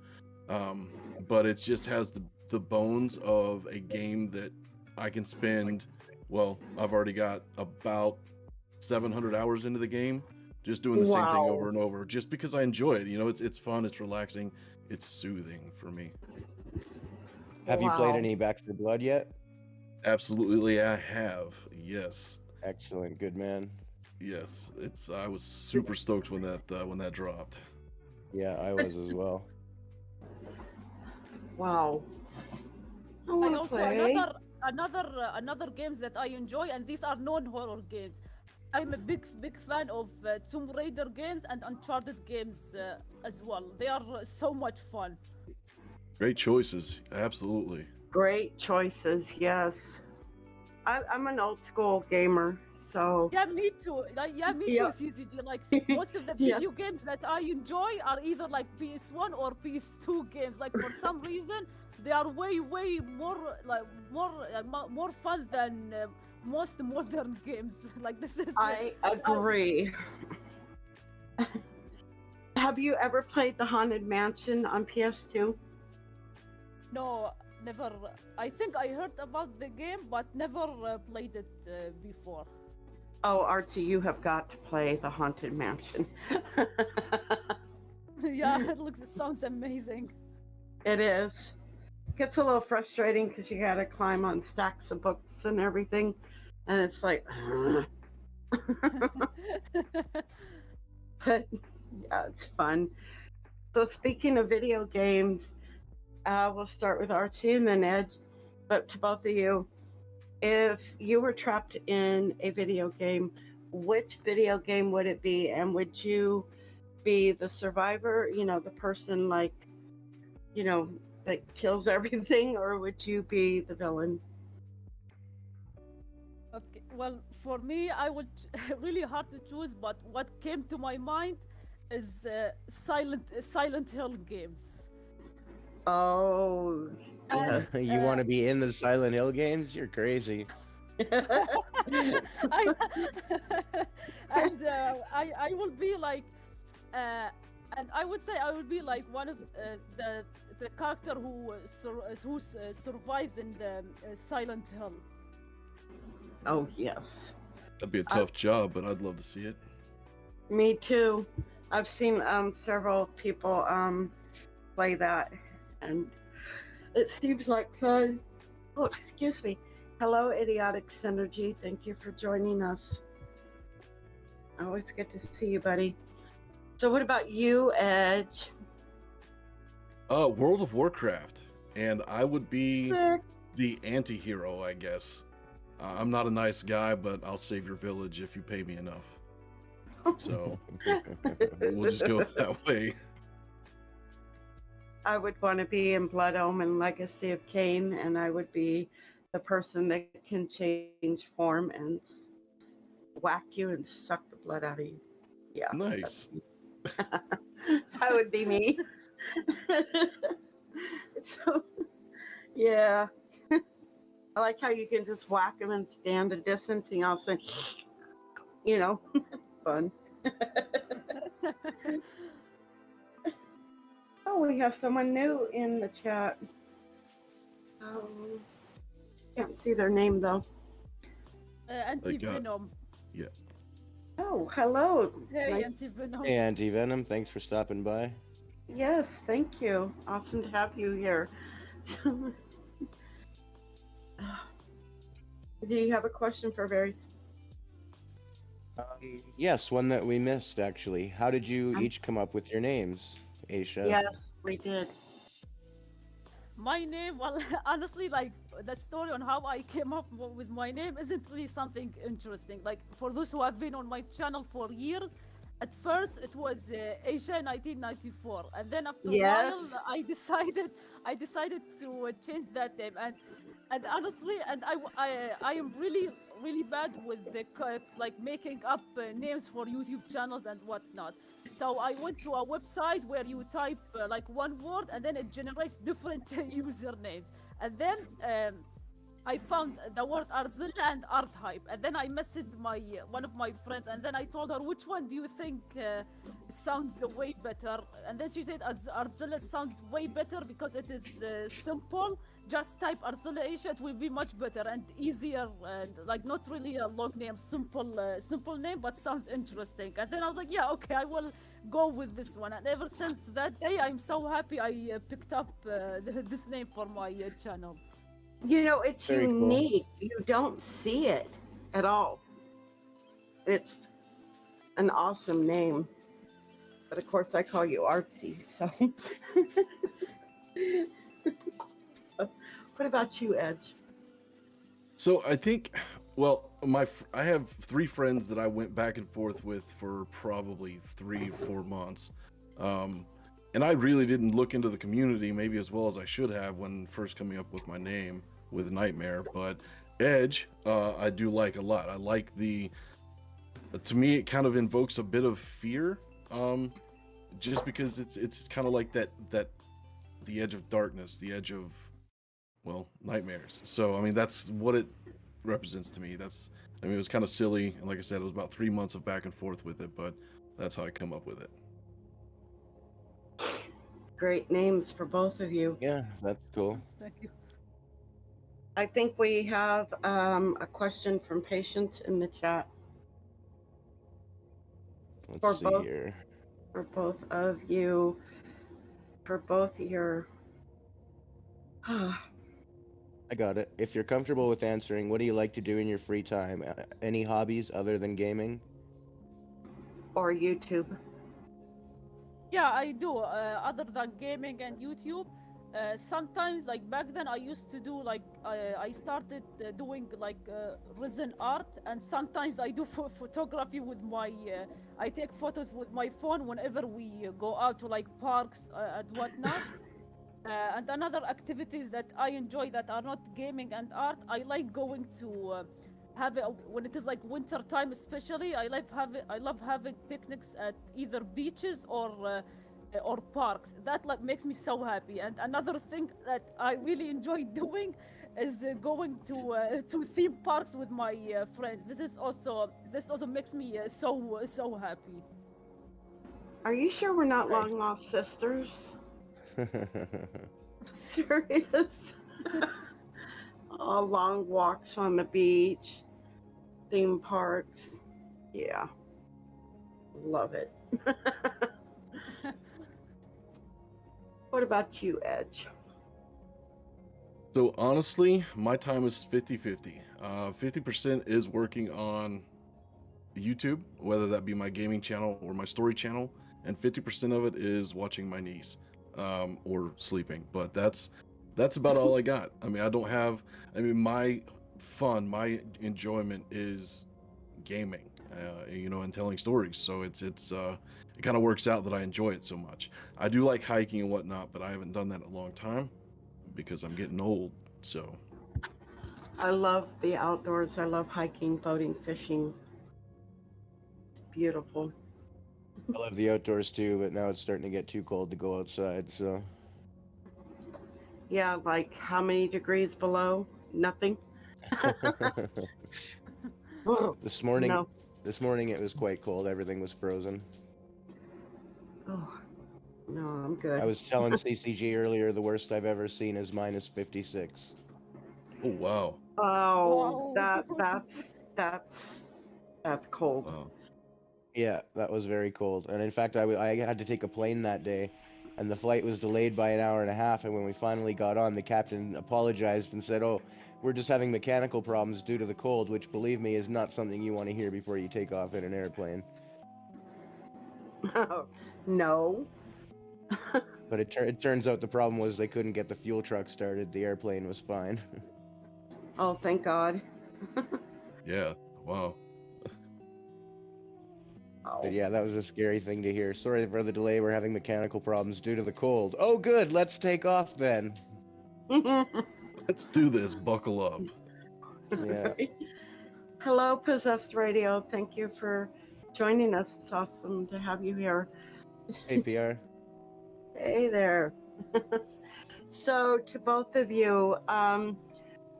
But it just has the bones of a game that I can spend, well, I've already got about 700 hours into the game, just doing the same thing Wow. over and over, just because I enjoy it. You know, it's fun, it's relaxing, it's soothing for me. Have you played Wow. any Back 4 Blood yet? Absolutely, I have. Yes, Excellent, good man. yes. I was super stoked when that dropped. Yeah, I was as well. Wow. I I want to also play. another games that I enjoy, and these are non-horror games. I'm a big fan of Tomb Raider games and Uncharted games as well. They are so much fun. Great choices, absolutely. Great choices, yes. I'm an old school gamer, so Yeah, me too. Yeah, me Yeah. too, CCG. Like most of the Yeah. video games that I enjoy are either like PS1 or PS2 games. Like for some reason, they are way more fun than most modern games. Like this is. I agree. Have you ever played the Haunted Mansion on PS2? No, never. I think I heard about the game, but never played it before. Oh, Archie, you have got to play the Haunted Mansion. Yeah, it sounds amazing. It is. Gets a little frustrating because you got to climb on stacks of books and everything, and it's like, but yeah, it's fun. So speaking of video games, we'll start with Archie and then Edge. But to both of you, if you were trapped in a video game, which video game would it be? And would you be the survivor, the person like, that kills everything, or would you be the villain? Okay, well, for me, I would really hard to choose, but what came to my mind is Silent Hill games. Oh, And, yes. You want to be in the Silent Hill games? You're crazy. I, and I will be like, and I would say I would be like one of the character who survives in the Silent Hill. Oh, yes. That'd be a tough job, but I'd love to see it. Me too. I've seen several people play that, and it seems like fun. Oh, excuse me. Hello, Idiotic Synergy. Thank you for joining us. Always good to see you, buddy. So what about you, Edge? World of Warcraft, and I would be Sick. the anti-hero, I guess. I'm not a nice guy, but I'll save your village if you pay me enough. So we'll just go that way. I would want to be in Blood Omen Legacy of Kain, and I would be the person that can change form and whack you and suck the blood out of you. Yeah. Nice. That would be me. So, yeah. I like how you can just whack them and stand a distance and also, it's fun. Oh, we have someone new in the chat. Can't see their name though. Anti-Venom. Yeah. Oh, hello. Hey, Nice. Anti-Venom. Hey, Auntie Venom, thanks for stopping by. Yes, thank you. Awesome to have you here. Do you have a question for Barry? Yes, one that we missed actually. How did you Um, each come up with your names, Aysha? Yes, we did. My name, well, honestly, like the story on how I came up with my name isn't really something interesting. Like for those who have been on my channel for years, at first it was Asia 1994, and then after a Yes. while I decided to change that name, and honestly, and I am really bad with the like making up names for YouTube channels and whatnot. So I went to a website where you type like one word and then it generates different usernames. And then I found the word Artzilla and Art Hype. And then I messaged my one of my friends and then I told her, which one do you think sounds way better? And then she said Artzilla sounds way better because it is simple. Just type Artzilla Aysha, it will be much better and easier and like not really a long name, simple name, but sounds interesting. And then I was like, yeah, okay, I will go with this one. And ever since that day, I'm so happy I picked up this name for my channel. It's Very cool. unique. You don't see it at all. It's an awesome name. But of course, I call you Artsy, so. What about you, Edge? So I think, well, I have 3 friends that I went back and forth with for probably 3-4 months, and I really didn't look into the community maybe as well as I should have when first coming up with my name with Nightmare. But Edge, I do like a lot. I like to me it kind of invokes a bit of fear, just because it's kind of like that the edge of darkness, the edge of, well, nightmares. So I mean that's what it represents to me. I mean it was kind of silly, and like I said, it was about 3 months of back and forth with it, but that's how I come up with it. Great names for both of you. Yeah, that's cool. Thank you. I think we have a question from Patience in the chat Let's For see both. here. for both of you, for both your. I got it. If you're comfortable with answering, what do you like to do in your free time? Any hobbies other than gaming? Or YouTube. Yeah, I do. Other than gaming and YouTube, sometimes like back then I used to do like I started doing like resin art, and sometimes I do photography with my. I take photos with my phone whenever we go out to like parks and whatnot. And another activities that I enjoy that are not gaming and art, I like going to when it is like winter time especially. I love having picnics at either beaches or parks. That like makes me so happy. And another thing that I really enjoy doing is going to theme parks with my friends. This also makes me so happy. Are you sure we're not Right. long lost sisters? Serious? Long walks on the beach, theme parks. Yeah. Love it. What about you, Edge? So honestly, my time is 50-50. 50% is working on YouTube, whether that be my gaming channel or my story channel, and 50% of it is watching my niece, or sleeping. But that's about all I got. I mean, my fun, my enjoyment is gaming, and telling stories. So it kind of works out that I enjoy it so much. I do like hiking and whatnot, but I haven't done that in a long time because I'm getting old. So I love the outdoors. I love hiking, boating, fishing. beautiful. I love the outdoors too, but now it's starting to get too cold to go outside. So Yeah, like how many degrees below? Nothing. Oh, this morning, no. this morning it was quite cold. Everything was frozen. Oh, no, I'm I good. was telling CCG earlier, the worst I've ever seen is -56. Oh wow. Oh, Wow. that's cold. Wow. Yeah, that was very cold. And in fact, I had to take a plane that day, and the flight was delayed by an hour and a half. And when we finally got on, the captain apologized and said, "Oh, we're just having mechanical problems due to the cold," which, believe me, is not something you want to hear before you take off in an airplane. No. But it turns out the problem was they couldn't get the fuel truck started. The airplane was fine. Oh, thank God. Yeah. Wow. But Oh. yeah, that was a scary thing to hear. Sorry for the delay. We're having mechanical problems due to the cold. Oh, good. Let's take off then. Let's do this. Buckle up. Yeah. Hello, Possessed Radio. Thank you for joining us. It's awesome to have you here. Hey, PR. Hey there. So, to both of you,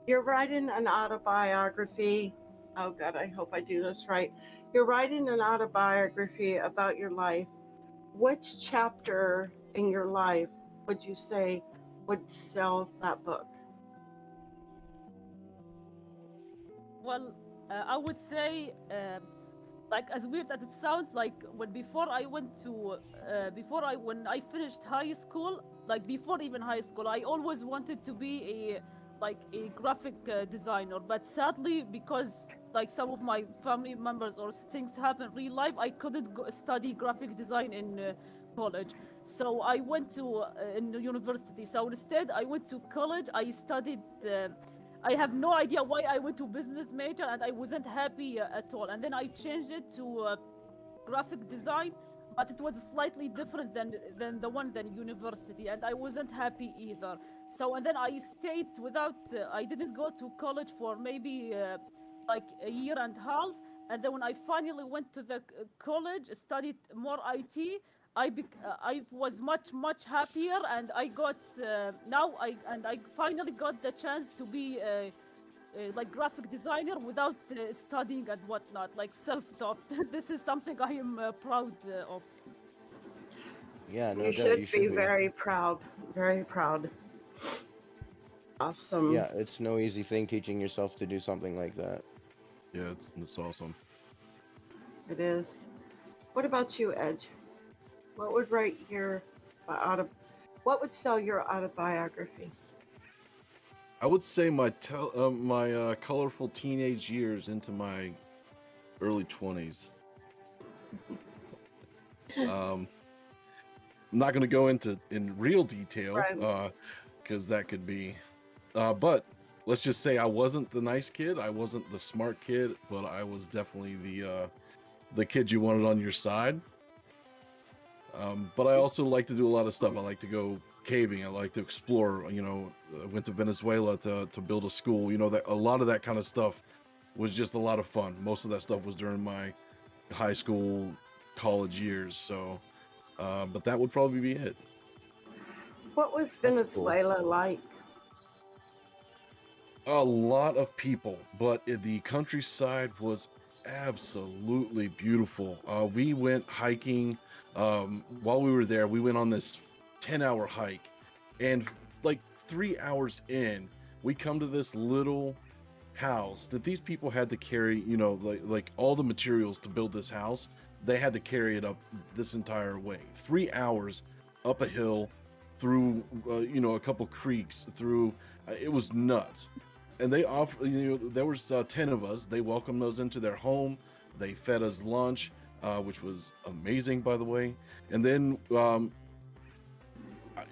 you're writing an autobiography. Oh, God, I hope I do this right. You're writing an autobiography about your life. Which chapter in your life would you say would sell that book? Well, I would say, like as weird as it sounds, like when before I went to, when I finished high school, like before even high school, I always wanted to be a graphic designer. But sadly, because like some of my family members or things happen in real life, I couldn't study graphic design in college. So I went to in the university. So instead, I went to college. I studied. I have no idea why I went to business major and I wasn't happy at all. And then I changed it to graphic design, but it was slightly different than the one than university, and I wasn't happy either. So and then I stayed without. I didn't go to college for maybe like a year and a half, and then when I finally went to the college, studied more IT. I was much happier, and I got now I finally got the chance to be like graphic designer without studying and whatnot, like self-taught. This is something I am proud of. Yeah, no You doubt should you be should be. very proud. Very proud. Awesome. Yeah, it's no easy thing teaching yourself to do something like that. Yeah, it's awesome. It is. What about you, Edge? What would write your what would sell your autobiography? I would say my colorful teenage years into my early 20s. I'm not going to go into in real detail Right. because that could be. But let's just say I wasn't the nice kid. I wasn't the smart kid, but I was definitely the kid you wanted on your side. But I also like to do a lot of stuff. I like to go caving. I like to explore. You know, I went to Venezuela to build a school. You know, that a lot of that kind of stuff was just a lot of fun. Most of that stuff was during my high school, college years. So, but that would probably be it. What was That's cool. Venezuela like? A lot of people, but the countryside was absolutely beautiful. We went hiking. While we were there, we went on this 10-hour hike, and like 3 hours in, we come to this little house that these people had to carry. You know, like all the materials to build this house, they had to carry it up this entire way. 3 hours up a hill, through you know, a couple creeks, through. It was nuts. And they offer, you know, there was 10 of us. They welcomed us into their home. They fed us lunch, which was amazing, by the way. And then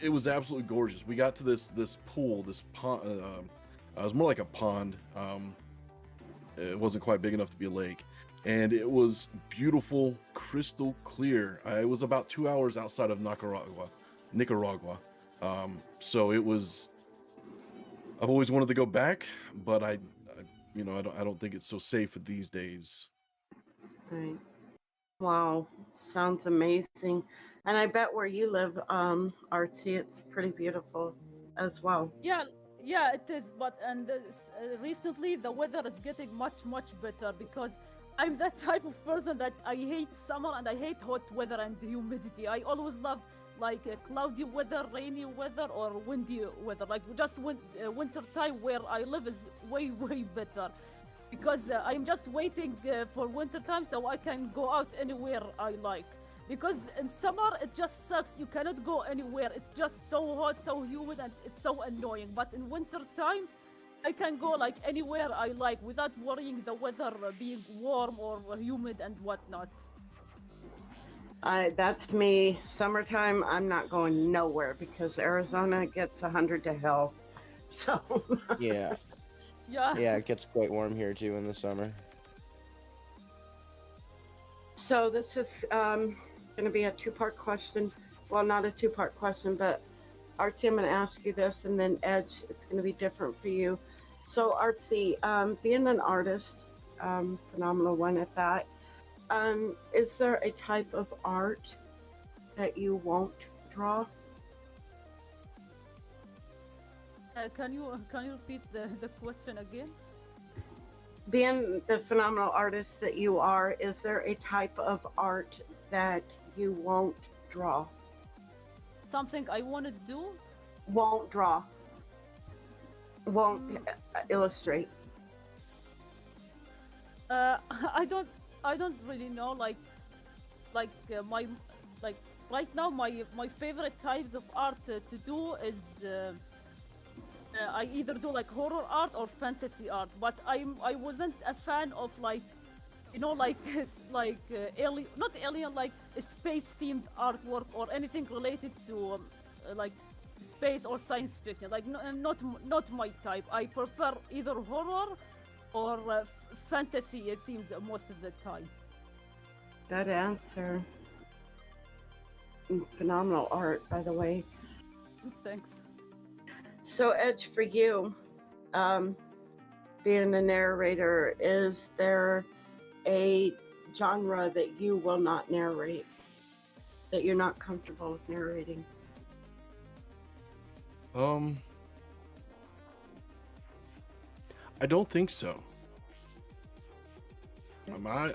it was absolutely gorgeous. We got to this pool, this pond. It was more like a pond. It wasn't quite big enough to be a lake, and it was beautiful, crystal clear. It was about 2 hours outside of Nicaragua. So it was. I've always wanted to go back, but you know, I don't think it's so safe these days. Right. Wow, sounds amazing. And I bet where you live, Artsy, it's pretty beautiful as well. Yeah, yeah, it is. But recently the weather is getting much better because I'm that type of person that I hate summer and I hate hot weather and humidity. I always love like cloudy weather, rainy weather, or windy weather. Like just winter time where I live is way better because I'm just waiting for winter time so I can go out anywhere I like. Because in summer it just sucks. You cannot go anywhere. It's just so hot, so humid, and it's so annoying. But in winter time, I can go like anywhere I like without worrying the weather being warm or humid and whatnot. That's me. Summertime, I'm not going nowhere because Arizona gets 100 to hell. So, Yeah, Yeah. yeah, it gets quite warm here too in the summer. so this is going to be a two-part question. Well, not a two-part question, but Artsy, I'm going to ask you this, and then Edge, it's going to be different for you. So, Artsy, being an artist, phenomenal one at that, is there a type of art that you won't draw? Can you repeat the question again? Being the phenomenal artist that you are, is there a type of art that you won't draw? Something I want to do? Won't draw? Won't illustrate? I don't really know. My like right now my favorite types of art to do is. I either do like horror art or fantasy art, but I wasn't a fan of like, you know, like alien, not alien, like space themed artwork or anything related to like space or science fiction. Like not my type. I prefer either horror or fantasy themes most of the time. Good answer. Phenomenal art, by the way. Thanks. So, Edge, for you, being a narrator, is there a genre that you will not narrate, that you're not comfortable with narrating? I don't think so.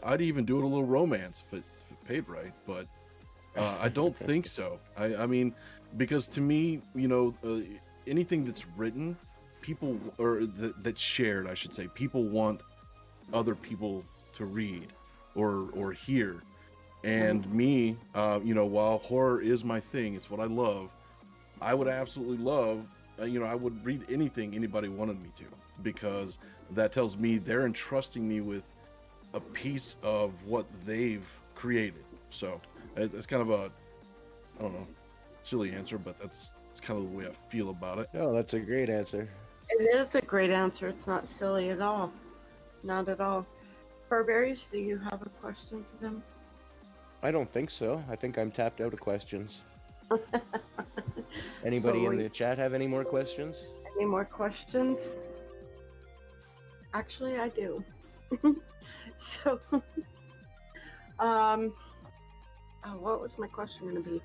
I'd even do it a little romance if it paid right, but I don't think so. I mean, because to me, you know, anything that's written, people or that's shared, I should say, people want other people to read or hear. And me, you know, while horror is my thing, it's what I love. I would absolutely love, you know, I would read anything anybody wanted me to, because that tells me they're entrusting me with a piece of what they've created. So it's kind of a, I don't know, silly answer, but that's kind of the way I feel about it. No, that's a great answer. It is a great answer. It's not silly at all. Not at all. Furberries, do you have a question for them? I don't think so. I think I'm tapped out of questions. Anybody in the chat have any more questions? Any more questions? Actually, I do. So, what was my question going to be?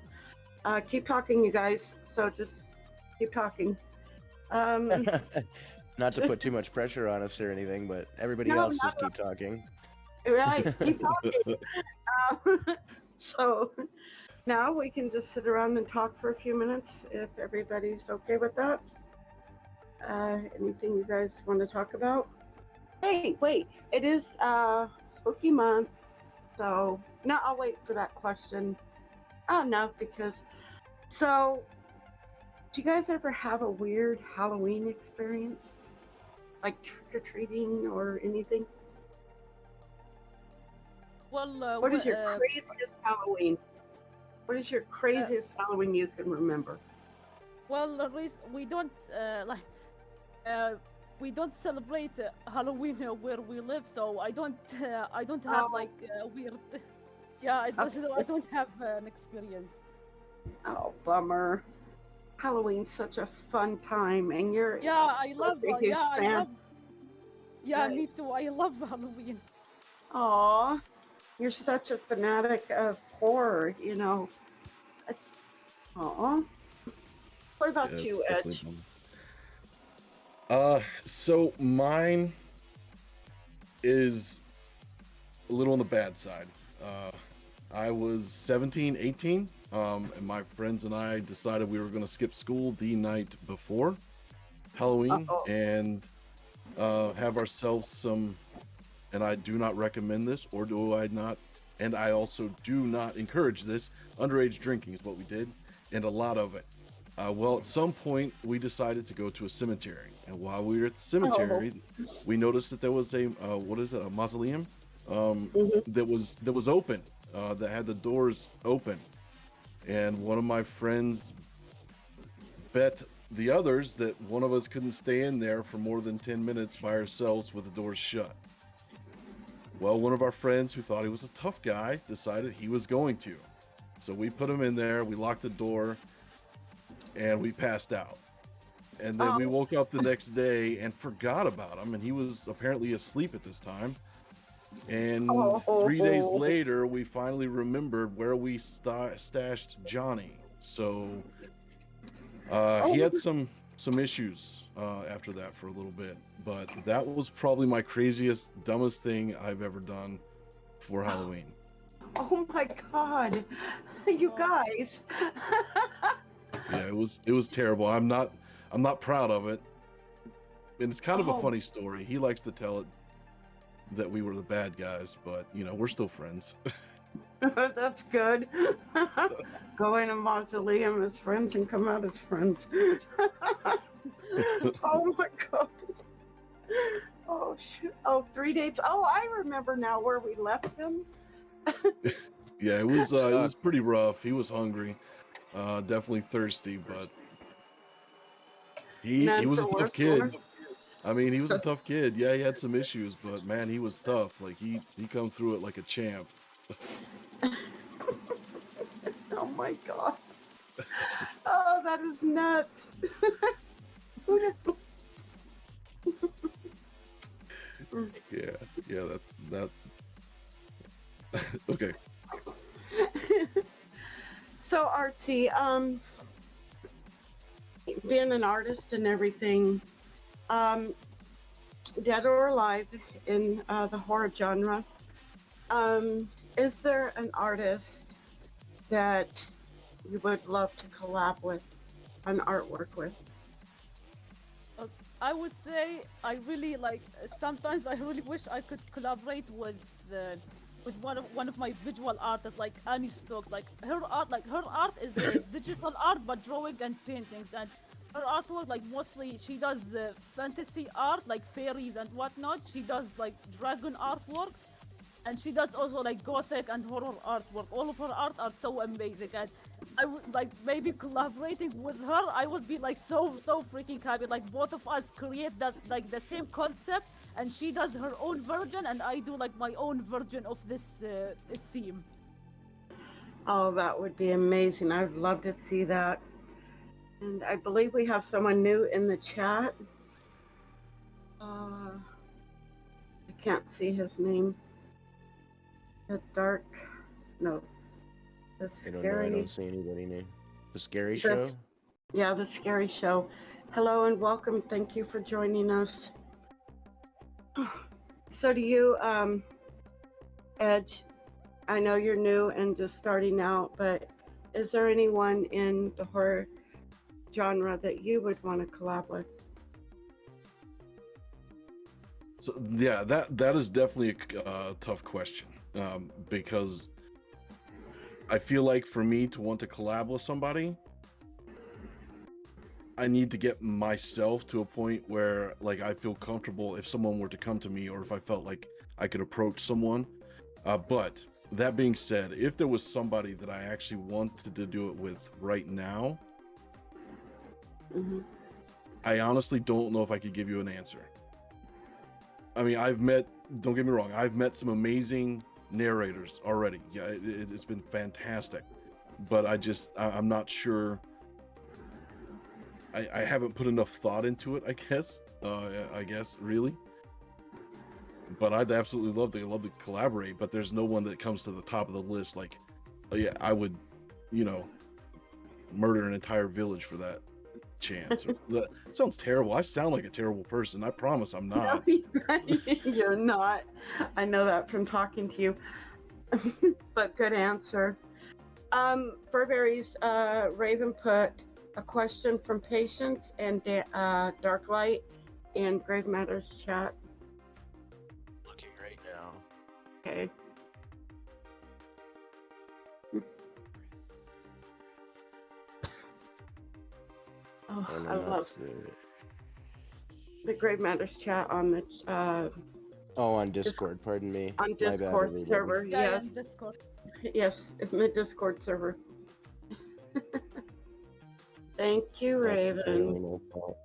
Keep talking, you guys. So just keep talking. Not to put too much pressure on us or anything, but everybody else just keep talking. Right, keep talking. So now we can just sit around and talk for a few minutes if everybody's okay with that. Anything you guys want to talk about? Hey, wait, it is spooky month, so no, I'll wait for that question. Oh no, because so do you guys ever have a weird Halloween experience? Like trick-or-treating or anything? Well, What is your craziest Halloween? What is your craziest Halloween you can remember? Well, we don't we don't celebrate Halloween where we live, so I don't have like weird. Yeah, I don't have an experience. Oh, bummer. Halloween's such a fun time, and you're Yeah, I love. a huge fan. Yeah, Right. me too. I love Halloween. Aw. You're such a fanatic of horror, you know. It's, aw. What Yeah, about it's you, definitely Edge? fun. So mine is a little on the bad side. Uh, I was 17, 18, and my friends and I decided we were going to skip school the night before Halloween Uh-oh. and have ourselves some, and I do not recommend this, or do I not, and I also do not encourage this, underage drinking is what we did, and a lot of it. Well, at some point, we decided to go to a cemetery, and while we were at the Oh. cemetery, we noticed that there was a what is it, a mausoleum, Mhm. that was open, that had the doors open, and one of my friends bet the others that one of us couldn't stay in there for more than 10 minutes by ourselves with the doors shut. Well, one of our friends who thought he was a tough guy decided he was going to. So we put him in there, we locked the door, and we passed out. And then we Oh. woke up the next day and forgot about him, and he was apparently asleep at this time. And 3 days Oh. later, we finally remembered where we stashed Johnny. So he had some issues after that for a little bit, but that was probably my craziest, dumbest thing I've ever done for Halloween. Oh my God. You guys. Yeah, it was terrible. I'm not proud of it, and it's kind of a Oh. funny story. He likes to tell it that we were the bad guys, but you know, we're still friends. That's good. Go in a mausoleum as friends and come out as friends. Oh my God. Oh shit. Oh, 3 dates. Oh, I remember now where we left him. Yeah, it was pretty rough. He was hungry, definitely thirsty, but he None was for a tough worse kid. or I mean, he was a tough kid. Yeah, he had some issues, but man, he was tough. Like he come through it like a champ. oh my God. Oh, that is nuts. Yeah, that. Okay. So Artsy, being an artist and everything, dead or alive in the horror genre, is there an artist that you would love to collab with, an artwork with? I would say I really like. Sometimes I really wish I could collaborate with one of my visual artists, like Annie Stokes. Like her art is digital art, but drawing and paintings, and her artwork like mostly she does fantasy art, like fairies and whatnot. She does like dragon artwork, and she does also like gothic and horror artwork. All of her art are so amazing, and I would like maybe collaborating with her. I would be like so freaking happy. Like both of us create that like the same concept, and she does her own version, and I do like my own version of this theme. Oh, that would be amazing. I'd love to see that. And I believe we have someone new in the chat. I can't see his name. The dark, no, the I don't know. I don't scary, see anybody new. The scary show. this, yeah, the scary show. Hello and welcome. Thank you for joining us. So do you, Edge, I know you're new and just starting out, but is there anyone in the horror genre that you would want to collab with? So yeah, that is definitely a tough question, because I feel like for me to want to collab with somebody, I need to get myself to a point where like I feel comfortable if someone were to come to me, or if I felt like I could approach someone. But that being said, if there was somebody that I actually wanted to do it with right now, Mm-hmm. I honestly don't know if I could give you an answer. I mean, don't get me wrong, I've met some amazing narrators already. Yeah, it's been fantastic, but I'm not sure. I haven't put enough thought into it, I guess, really. but I'd absolutely love to collaborate. But there's no one that comes to the top of the list. Like, oh yeah, I would, you know, murder an entire village for that chance. That sounds terrible. I sound like a terrible person. I promise I'm not. No, you're not. I know that from talking to you. But good answer. Furberries, Raven put a question from Patience and Darklight in Grave Matters chat. Looking right now. Okay. Oh, I love the Grave Matters chat on the Oh, on Discord. Pardon me. on My bad, Discord everybody. server. Yeah, Yes, in Discord. yes, in the Discord server. Thank you, That's Raven. totally no fault.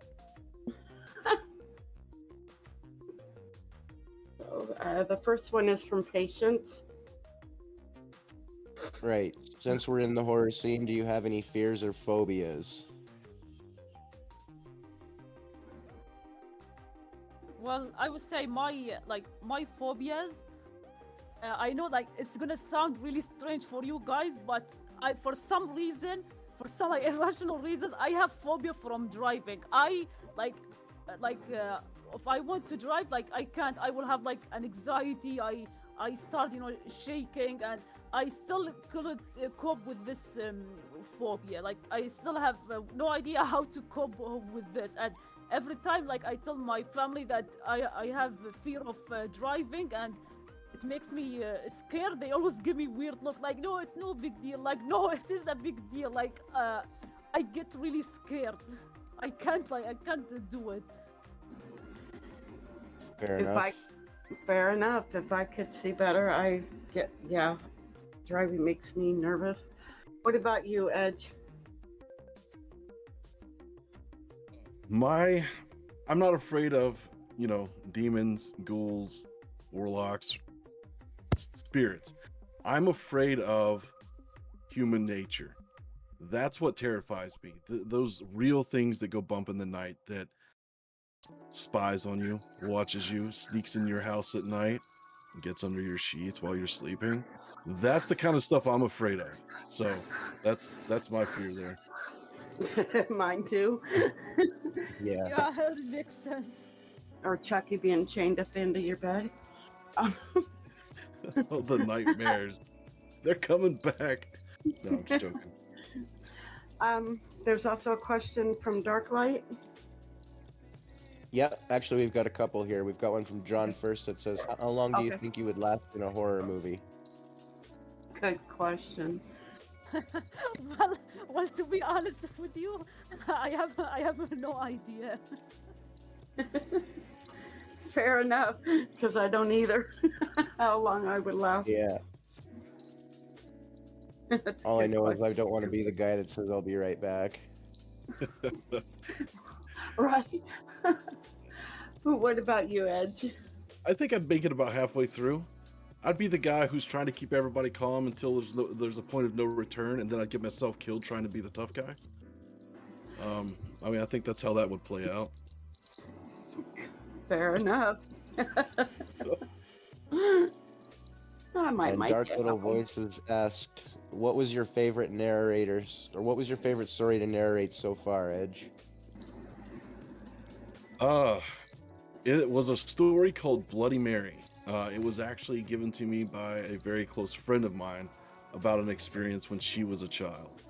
So, the first one is from Patience. Right. Since we're in the horror scene, do you have any fears or phobias? Well, I would say my phobias. I know like it's gonna sound really strange for you guys, but for some reason, for some like, irrational reasons, I have phobia from driving. I if I want to drive, like I can't. I will have like an anxiety. I start shaking, and I still couldn't cope with this phobia. Like I still have no idea how to cope with this. And every time, like I tell my family that I have a fear of driving, and it makes me scared. They always give me weird look, like no, it's no big deal. Like no, it is a big deal. Like I get really scared. I can't do it. Fair enough. Fair enough. If I could see better, driving makes me nervous. What about you, Edge? I'm not afraid of, demons, ghouls, warlocks, spirits. I'm afraid of human nature. That's what terrifies me. Those real things that go bump in the night, that spies on you, watches you, sneaks in your house at night, gets under your sheets while you're sleeping. That's the kind of stuff I'm afraid of. So that's my fear there. Mine too. Yeah. Yeah, it makes sense. Or Chucky being chained at the end of your bed. Oh, the nightmares. They're coming back. No, I'm just joking. There's also a question from Darklight. Yep, actually we've got a couple here. We've got one from John first that says, how long do you Okay. think you would last in a horror movie? Good question. well, to be honest with you, I have no idea. Fair enough, because I don't either. How long I would last. Yeah. That's a All I good know is question. I don't want to be the guy that says I'll be right back. Right. What about you, Edge? I think I'd make it about halfway through. I'd be the guy who's trying to keep everybody calm until there's a point of no return, and then I'd get myself killed trying to be the tough guy. I think that's how that would play out. Fair enough. I might And Dark get Little that one. Voices asked, what was your favorite what was your favorite story to narrate so far, Edge? It was a story called Bloody Mary. It was actually given to me by a very close friend of mine about an experience when she was a child.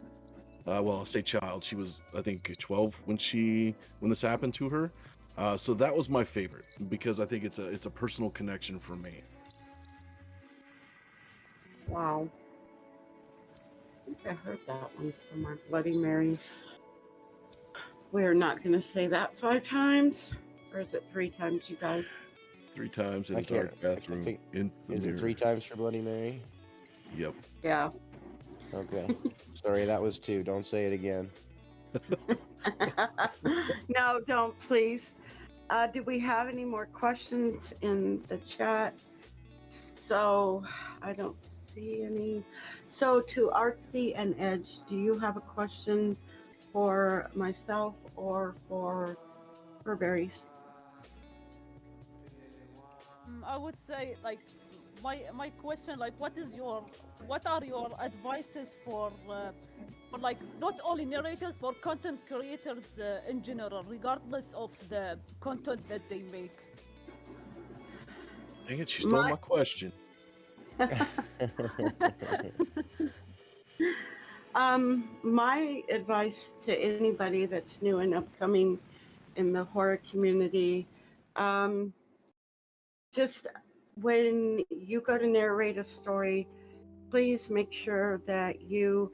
Well, I'll say child. She was, I think, 12 when this happened to her. So that was my favorite because I think it's a personal connection for me. Wow. I think I heard that one somewhere. Bloody Mary. We're not going to say that 5 times. Or is it 3 times, you guys? 3 times in I a dark can't- I bathroom. think- In the Is mirror. it 3 times for Bloody Mary? Yep. Yeah. Okay. Sorry, that was 2. Don't say it again. No, don't, please. Do we have any more questions in the chat? So, I don't see any. So, to Artsy and Edge, do you have a question for myself or for Furberries? I would say like my question like what are your advices for like not only narrators for content creators in general regardless of the content that they make. Dang it, she stole My my question. my advice to anybody that's new and upcoming in the horror community, um, just when you go to narrate a story, please make sure that you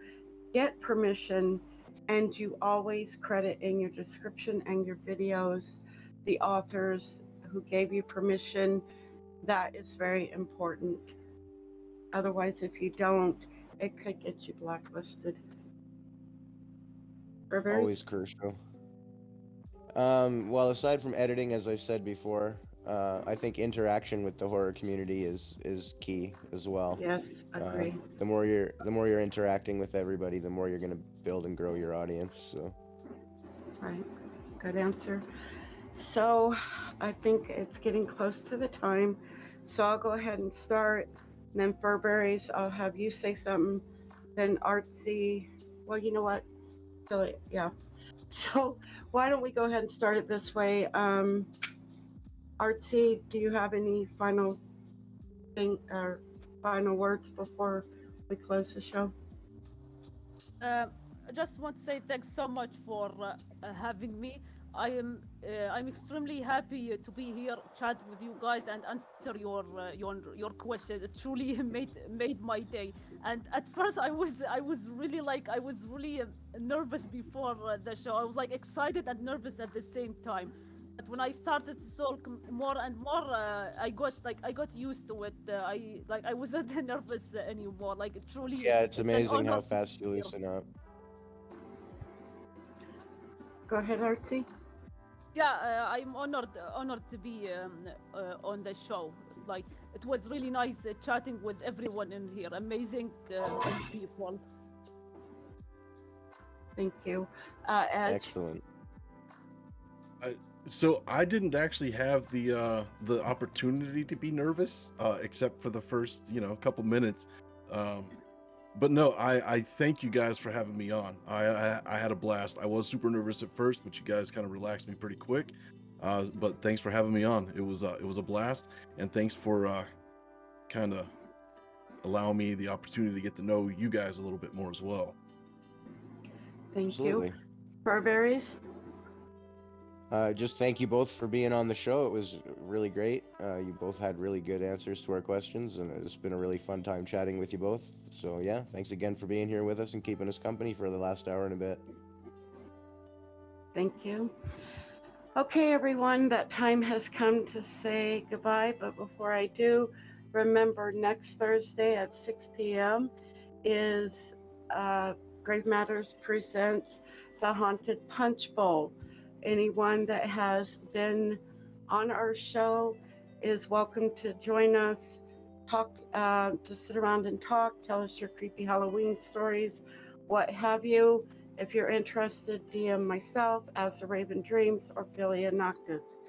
get permission and you always credit in your description and your videos the authors who gave you permission. That is very important. Otherwise, if you don't, it could get you blacklisted. Always Furberries? crucial. Well, aside from editing, as I said before, I think interaction with the horror community is key as well. Yes, agree. The more you're interacting with everybody, the more you're gonna build and grow your audience. So Right. Good answer. So I think it's getting close to the time. So I'll go ahead and start. And then Furberries, I'll have you say something. Then Artsy, well, you know what? Philly, yeah. So why don't we go ahead and start it this way? Artsy, do you have any final thing or final words before we close the show? I just want to say thanks so much for having me. I'm extremely happy to be here, chat with you guys, and answer your questions. It truly made my day. And at first, I was really nervous before the show. I was like excited and nervous at the same time. But when I started to talk more and more, I got used to it. I wasn't nervous anymore. Like truly, yeah, it's it's an amazing honor how to be fast you here. loosen up. Go ahead, Artsy. Yeah, I'm honored to be on the show. Like it was really nice chatting with everyone in here. Amazing people. Thank you. Edge. Excellent. So I didn't actually have the opportunity to be nervous, except for the first couple minutes. Um, but no, I thank you guys for having me on. I had a blast. I was super nervous at first, but you guys kind of relaxed me pretty quick. But thanks for having me on. It was a blast, and thanks for kind of allowing me the opportunity to get to know you guys a little bit more as well. Thank you. Absolutely. Furberries. Just thank you both for being on the show. It was really great. You both had really good answers to our questions, and it's been a really fun time chatting with you both. So yeah, thanks again for being here with us and keeping us company for the last hour and a bit. Thank you. Okay, everyone, that time has come to say goodbye. But before I do, remember next Thursday at 6 p.m. is Grave Matters presents the Haunted Punch Bowl. Anyone that has been on our show is welcome to join us, talk, to sit around and talk, tell us your creepy Halloween stories, what have you. If you're interested, DM myself as the Raven Dreams or Filia Noctis.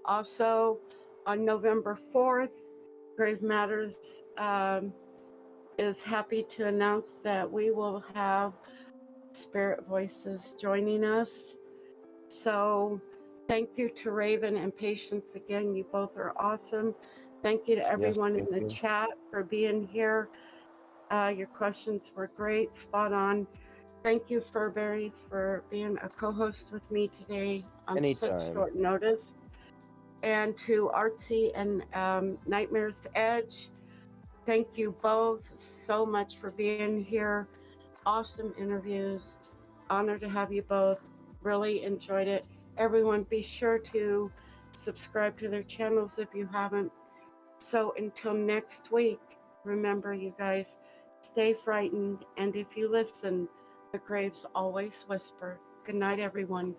Also, on November 4th, Grave Matters is happy to announce that we will have Spirit Voices joining us. So thank you to Raven and Patience again. You both are awesome. Thank you to Yes, everyone in thank the you. chat for being here. Your questions were great, spot on. Thank you, Furberries, for being a co-host with me today on such Anytime. short notice. And to Artsy and Nightmare's Edge, thank you both so much for being here. Awesome interviews. Honor to have you both. Really enjoyed it. Everyone, be sure to subscribe to their channels if you haven't. So until next week, remember, you guys, stay frightened. And if you listen, the graves always whisper. Good night, everyone.